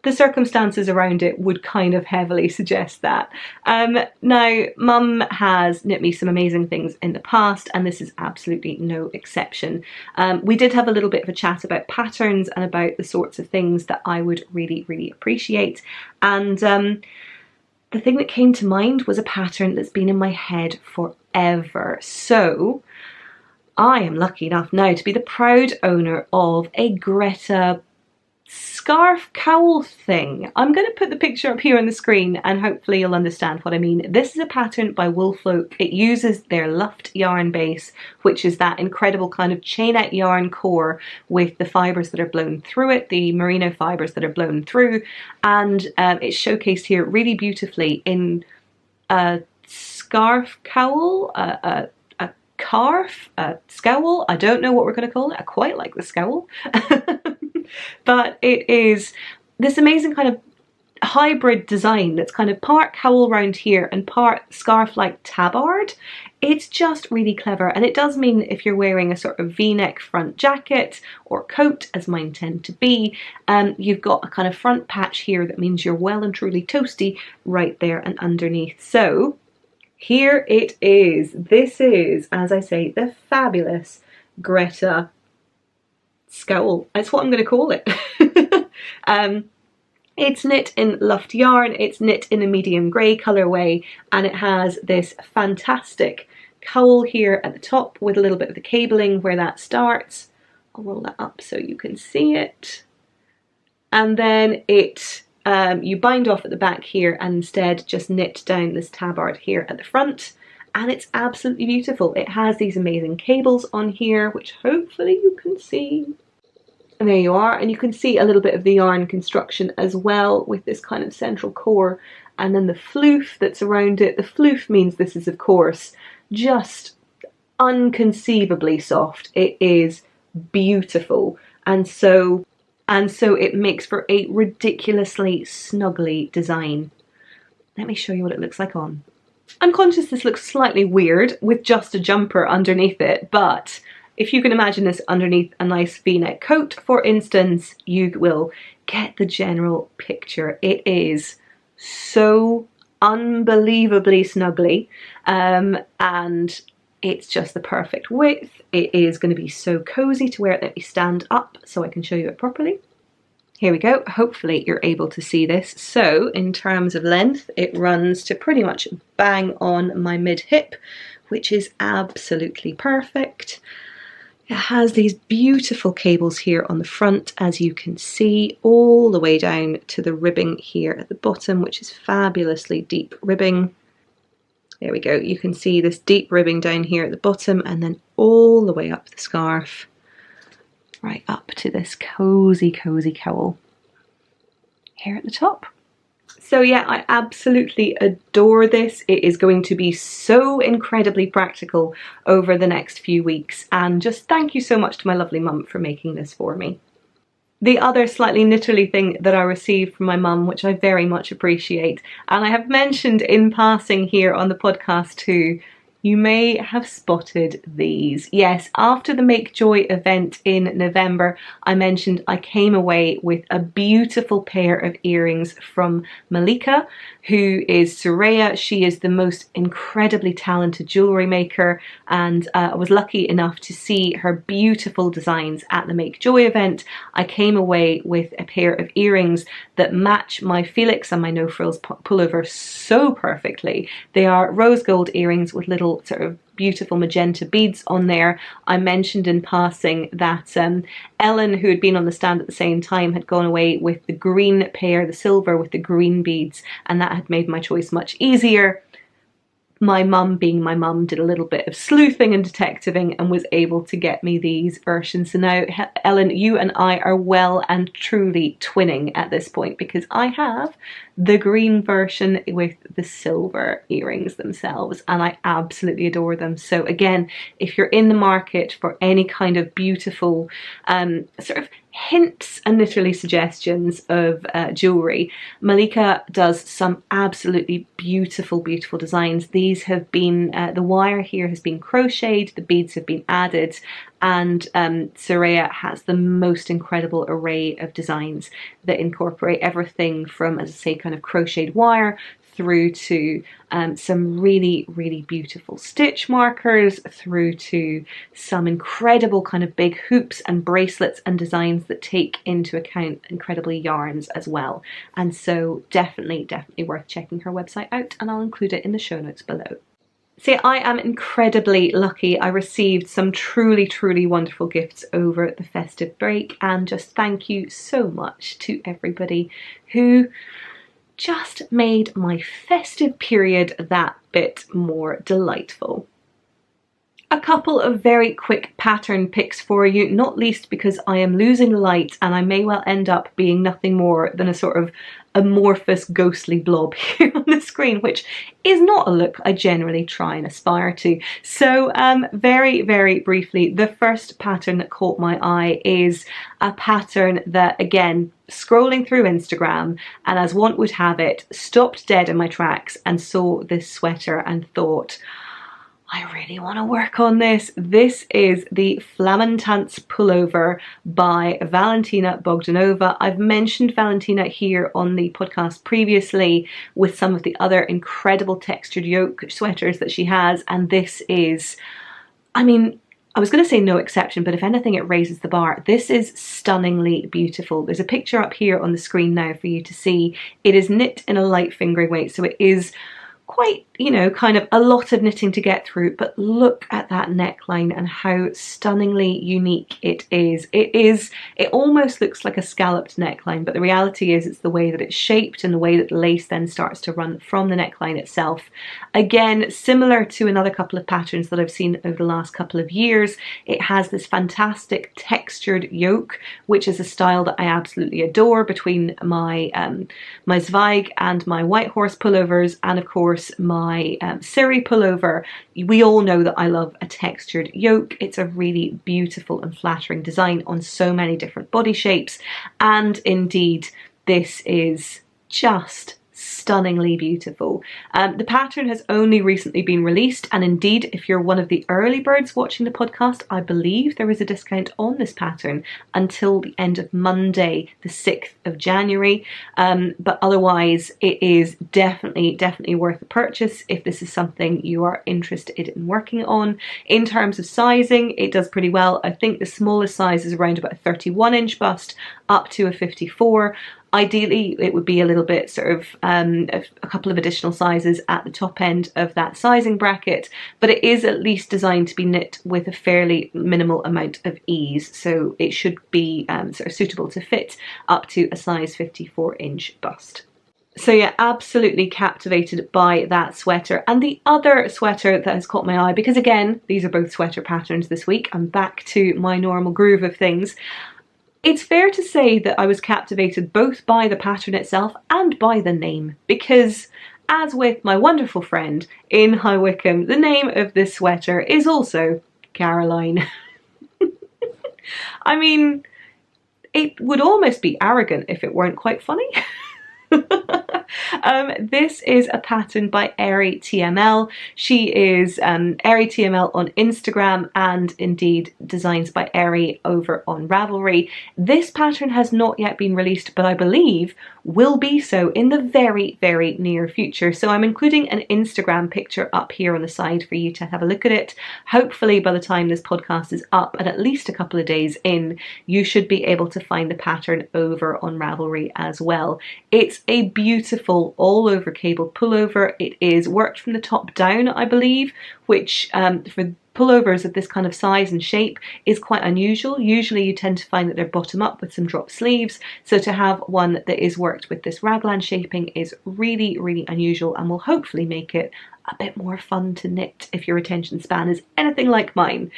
the circumstances around it would kind of heavily suggest that. Now, Mum has knit me some amazing things in the past, and this is absolutely no exception. We did have a little bit of a chat about patterns and about the sorts of things that I would really appreciate, and the thing that came to mind was a pattern that's been in my head forever. So I am lucky enough now to be the proud owner of a Greta scarf cowl thing. I'm going to put the picture up here on the screen and hopefully you'll understand what I mean. This is a pattern by Woolfolk. It uses their Luft yarn base, which is that incredible kind of chainette yarn core with the fibres that are blown through it, the merino fibres that are blown through, and it's showcased here really beautifully in a scarf cowl, a scarf, a scowl. I don't know what we're going to call it. I quite like the scowl. But it is this amazing kind of hybrid design that's kind of part cowl round here and part scarf-like tabard. It's just really clever, and it does mean if you're wearing a sort of v-neck front jacket or coat, as mine tend to be, you've got a kind of front patch here that means you're well and truly toasty right there and underneath. So here it is. This is, as I say, the fabulous Greta scowl. That's what I'm going to call it. It's knit in Luft yarn, it's knit in a medium grey colourway, and it has this fantastic cowl here at the top with a little bit of the cabling where that starts. I'll roll that up so you can see it. And then it you bind off at the back here and instead just knit down this tabard here at the front, and it's absolutely beautiful. It has these amazing cables on here which hopefully you can see. And there you are, and you can see a little bit of the yarn construction as well with this kind of central core and then the floof that's around it. The floof means this is, of course, just unconceivably soft. It is beautiful, and so it makes for a ridiculously snuggly design. Let me show you what it looks like on. I'm conscious this looks slightly weird with just a jumper underneath it, but if you can imagine this underneath a nice v-neck coat, for instance, you will get the general picture. It is so unbelievably snuggly, and it's just the perfect width. It is going to be so cozy to wear it. Let me stand up so I can show you it properly. Here we go. Hopefully you're able to see this. So in terms of length, it runs to pretty much bang on my mid hip, which is absolutely perfect. It has these beautiful cables here on the front, as you can see, all the way down to the ribbing here at the bottom, which is fabulously deep ribbing. There we go. You can see this deep ribbing down here at the bottom, and then all the way up the scarf, right up to this cozy, cozy cowl here at the top. So yeah, I absolutely adore this. It is going to be so incredibly practical over the next few weeks, and just thank you so much to my lovely mum for making this for me. The other slightly knitterly thing that I received from my mum, which I very much appreciate, and I have mentioned in passing here on the podcast too, you may have spotted these. Yes, after the Make Joy event in November, I mentioned I came away with a beautiful pair of earrings from Malika, who is Soraya. She is the most incredibly talented jewellery maker, and I was lucky enough to see her beautiful designs at the Make Joy event. I came away with a pair of earrings that match my Felix and my No Frills pullover so perfectly. They are rose gold earrings with little sort of beautiful magenta beads on there. I mentioned in passing that Ellen, who had been on the stand at the same time, had gone away with the green pair, the silver with the green beads, and that had made my choice much easier. My mum, being my mum, did a little bit of sleuthing and detectiving and was able to get me these versions. So now, Ellen, you and I are well and truly twinning at this point, because I have the green version with the silver earrings themselves, and I absolutely adore them. So again, if you're in the market for any kind of beautiful sort of hints and literally suggestions of jewellery, Malika does some absolutely beautiful, beautiful designs. These have been, the wire here has been crocheted, the beads have been added, and Soraya has the most incredible array of designs that incorporate everything from, as I say, kind of crocheted wire through to some really, really beautiful stitch markers, through to some incredible kind of big hoops and bracelets and designs that take into account incredibly yarns as well. And so definitely, definitely worth checking her website out, and I'll include it in the show notes below. See, I am incredibly lucky. I received some truly, truly wonderful gifts over the festive break, and just thank you so much to everybody who just made my festive period that bit more delightful. A couple of very quick pattern picks for you, not least because I am losing light and I may well end up being nothing more than a sort of amorphous ghostly blob here on the screen, which is not a look I generally try and aspire to. So very, very briefly, the first pattern that caught my eye is a pattern that, again, scrolling through Instagram, and as one would have it, stopped dead in my tracks and saw this sweater and thought, I really want to work on this. This is the Flamantance pullover by Valentina Bogdanova. I've mentioned Valentina here on the podcast previously with some of the other incredible textured yoke sweaters that she has, and this is, I mean, I was going to say no exception, but if anything, it raises the bar. This is stunningly beautiful. There's a picture up here on the screen now for you to see. It is knit in a light fingering weight, so it is quite, you know, kind of a lot of knitting to get through, but look at that neckline and how stunningly unique it is. It almost looks like a scalloped neckline, but the reality is it's the way that it's shaped and the way that the lace then starts to run from the neckline itself. Again, similar to another couple of patterns that I've seen over the last couple of years, it has this fantastic textured yoke, which is a style that I absolutely adore, between my my Zweig and my White Horse pullovers, and of course my Siri pullover. We all know that I love a textured yoke. It's a really beautiful and flattering design on so many different body shapes, and indeed this is just stunningly beautiful. The pattern has only recently been released, and indeed if you're one of the early birds watching the podcast, I believe there is a discount on this pattern until the end of Monday the 6th of January, but otherwise it is definitely worth a purchase if this is something you are interested in working on. In terms of sizing, it does pretty well. I think the smallest size is around about a 31-inch bust up to a 54. Ideally, it would be a little bit sort of a couple of additional sizes at the top end of that sizing bracket, but it is at least designed to be knit with a fairly minimal amount of ease, so it should be sort of suitable to fit up to a size 54-inch bust. So yeah, absolutely captivated by that sweater. And the other sweater that has caught my eye, because again, these are both sweater patterns this week, I'm back to my normal groove of things. It's fair to say that I was captivated both by the pattern itself and by the name, because as with my wonderful friend in High Wycombe, the name of this sweater is also Caroline. I mean, it would almost be arrogant if it weren't quite funny. This is a pattern by Airy TML. She is Airy TML on Instagram, and indeed designs by Airy over on Ravelry. This pattern has not yet been released, but I believe will be so in the very near future. So I'm including an Instagram picture up here on the side for you to have a look at it. Hopefully by the time this podcast is up, and at least a couple of days in, you should be able to find the pattern over on Ravelry as well. It's a beautiful all over cable pullover. It is worked from the top down, I believe, which for pullovers of this kind of size and shape is quite unusual. Usually you tend to find that they're bottom up with some drop sleeves, so to have one that is worked with this raglan shaping is really unusual, and will hopefully make it a bit more fun to knit if your attention span is anything like mine.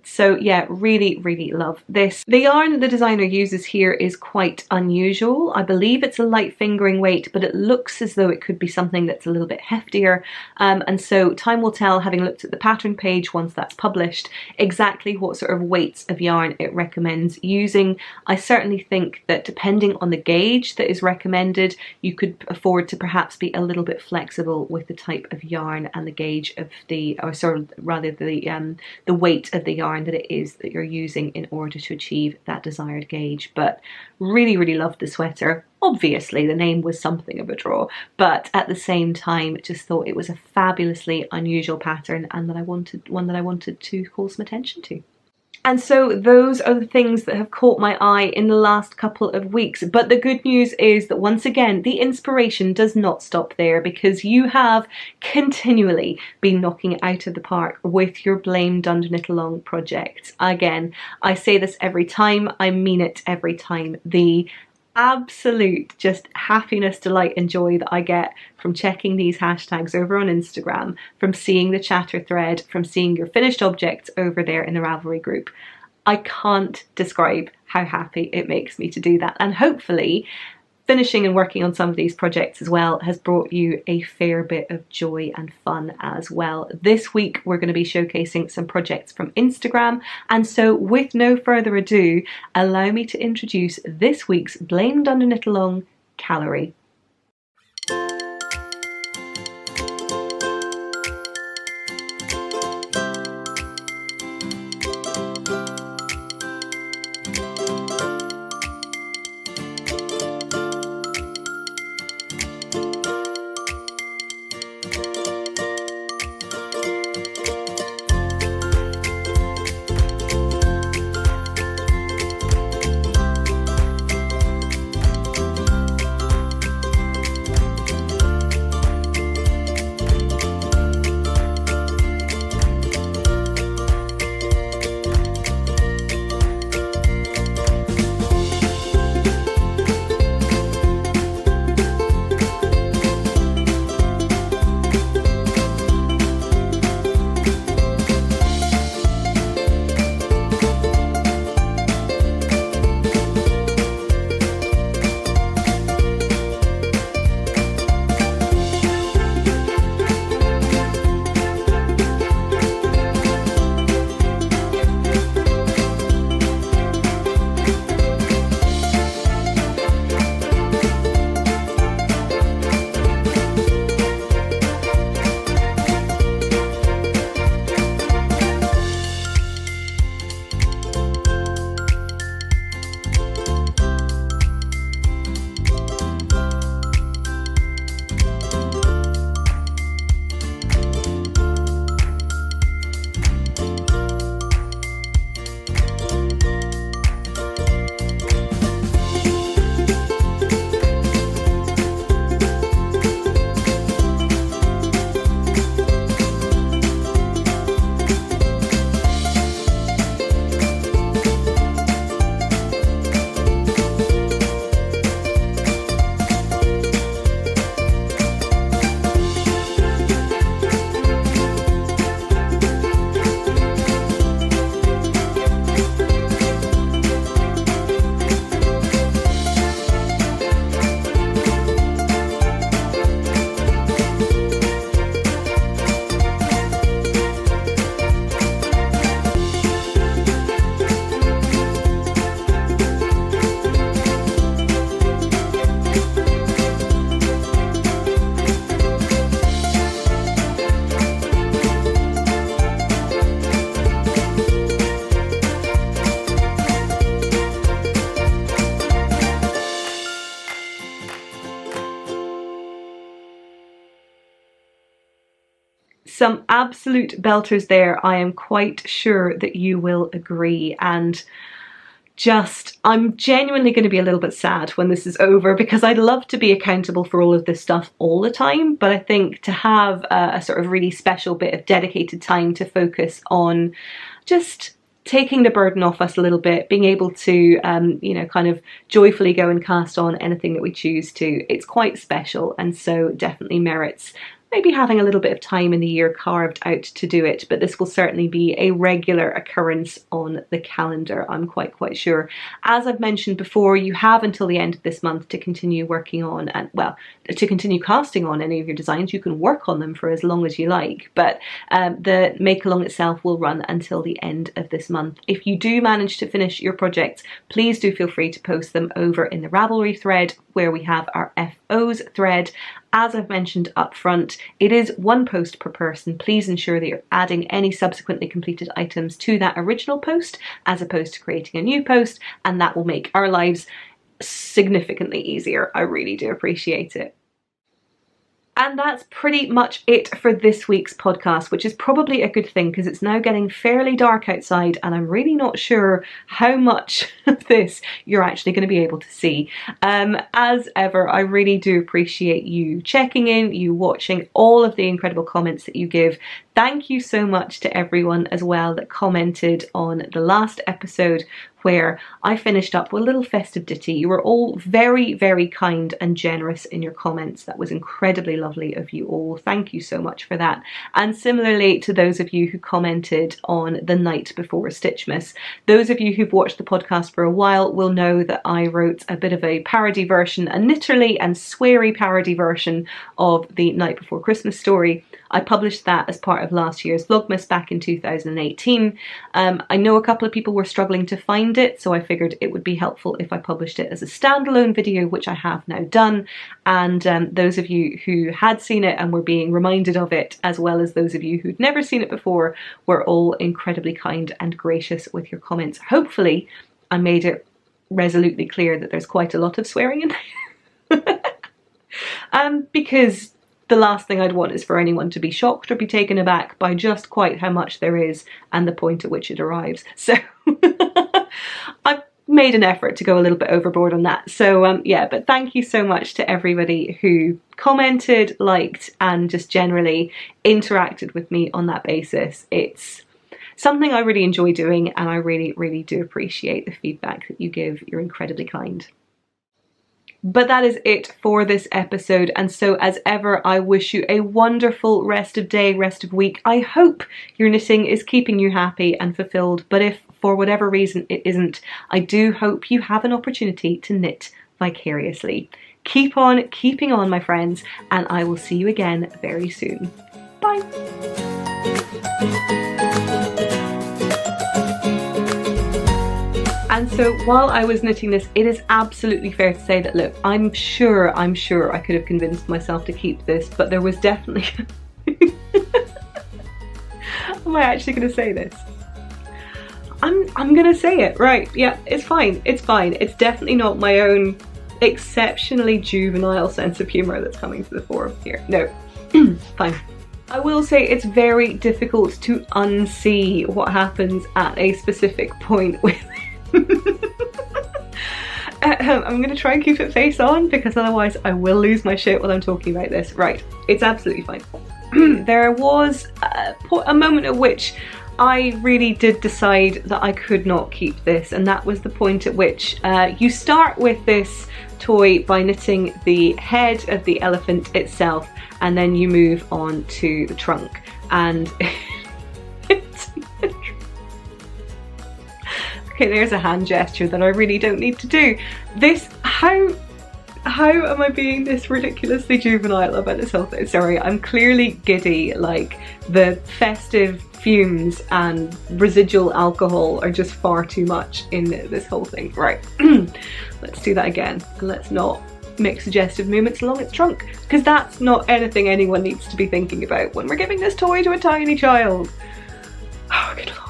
So yeah, really love this. The yarn that the designer uses here is quite unusual. I believe it's a light fingering weight, but it looks as though it could be something that's a little bit heftier, and so time will tell, having looked at the pattern page once that's published, exactly what sort of weights of yarn it recommends using. I certainly think that depending on the gauge that is recommended, you could afford to perhaps be a little bit flexible with the type of yarn and the gauge of the, or sort of rather the weight of the yarn that it is that you're using in order to achieve that desired gauge. But really loved the sweater. Obviously the name was something of a draw, but at the same time just thought it was a fabulously unusual pattern, and that I wanted to call some attention to. And so those are the things that have caught my eye in the last couple of weeks. But the good news is that once again, the inspiration does not stop there, because you have continually been knocking it out of the park with your Blame Dunder Knit Along projects. Again, I say this every time, I mean it every time. The absolute just happiness, delight and joy that I get from checking these hashtags over on Instagram, from seeing the chatter thread, from seeing your finished objects over there in the Ravelry group. I can't describe how happy it makes me to do that, and hopefully finishing and working on some of these projects as well has brought you a fair bit of joy and fun as well. This week we're going to be showcasing some projects from Instagram, and so with no further ado, allow me to introduce this week's Blame Dunder Knit Along calorie. some absolute belters there. I am quite sure that you will agree, and I'm genuinely going to be a little bit sad when this is over, because I'd love to be accountable for all of this stuff all the time, but I think to have a sort of really special bit of dedicated time to focus on just taking the burden off us a little bit, being able to, you know, kind of joyfully go and cast on anything that we choose to, it's quite special, and so definitely merits maybe having a little bit of time in the year carved out to do it, but this will certainly be a regular occurrence on the calendar, I'm quite sure. As I've mentioned before, you have until the end of this month to continue working on, and well, to continue casting on any of your designs. You can work on them for as long as you like, but the make along itself will run until the end of this month. If you do manage to finish your projects, please do feel free to post them over in the Ravelry thread, where we have our FOs thread. As I've mentioned up front, it is one post per person. Please ensure that you're adding any subsequently completed items to that original post, as opposed to creating a new post, and that will make our lives significantly easier. I really do appreciate it. And that's pretty much it for this week's podcast, which is probably a good thing, because it's now getting fairly dark outside and I'm really not sure how much of this you're actually going to be able to see. As ever, I really do appreciate you checking in, you watching, all of the incredible comments that you give. Thank you so much to everyone as well that commented on the last episode, where I finished up with a little festive ditty. You were all very, very kind and generous in your comments. That was incredibly lovely of you all. Thank you so much for that. And similarly to those of you who commented on the night before Stitchmas. Those of you who've watched the podcast for a while will know that I wrote a bit of a parody version, a knitterly and sweary parody version of the Night Before Christmas story. I published that as part of last year's Vlogmas back in 2018. I know a couple of people were struggling to find it, so I figured it would be helpful if I published it as a standalone video, which I have now done. And those of you who had seen it and were being reminded of it, as well as those of you who'd never seen it before, were all incredibly kind and gracious with your comments. Hopefully, I made it resolutely clear that there's quite a lot of swearing in there. Because the last thing I'd want is for anyone to be shocked or be taken aback by just quite how much there is and the point at which it arrives. So I've made an effort to go a little bit overboard on that. So yeah, but thank you so much to everybody who commented, liked, and just generally interacted with me on that basis. It's something I really enjoy doing, and I really, really do appreciate the feedback that you give. You're incredibly kind. But that is it for this episode, and so as ever, I wish you a wonderful rest of day, rest of week. I hope your knitting is keeping you happy and fulfilled, but if for whatever reason it isn't, I do hope you have an opportunity to knit vicariously. Keep on keeping on, my friends, and I will see you again very soon. Bye! And so while I was knitting this, it is absolutely fair to say that, look, I'm sure I could have convinced myself to keep this, but there was definitely... Am I actually going to say this? I'm going to say it, right, yeah, it's fine, it's fine. It's definitely not my own exceptionally juvenile sense of humour that's coming to the fore here. No, fine. I will say it's very difficult to unsee what happens at a specific point with I'm going to try and keep it face on, because otherwise I will lose my shit while I'm talking about this. Right, it's absolutely fine. There was a moment at which I really did decide that I could not keep this, and that was the point at which you start with this toy by knitting the head of the elephant itself, and then you move on to the trunk, and okay, there's a hand gesture that I really don't need to do. This, how am I being this ridiculously juvenile about this whole thing? Sorry, I'm clearly giddy, like the festive fumes and residual alcohol are just far too much in this whole thing. Right, let's do that again. Let's not make suggestive movements along its trunk, because that's not anything anyone needs to be thinking about when we're giving this toy to a tiny child. Oh, good lord.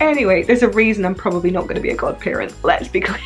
Anyway, there's a reason I'm probably not going to be a godparent, let's be clear.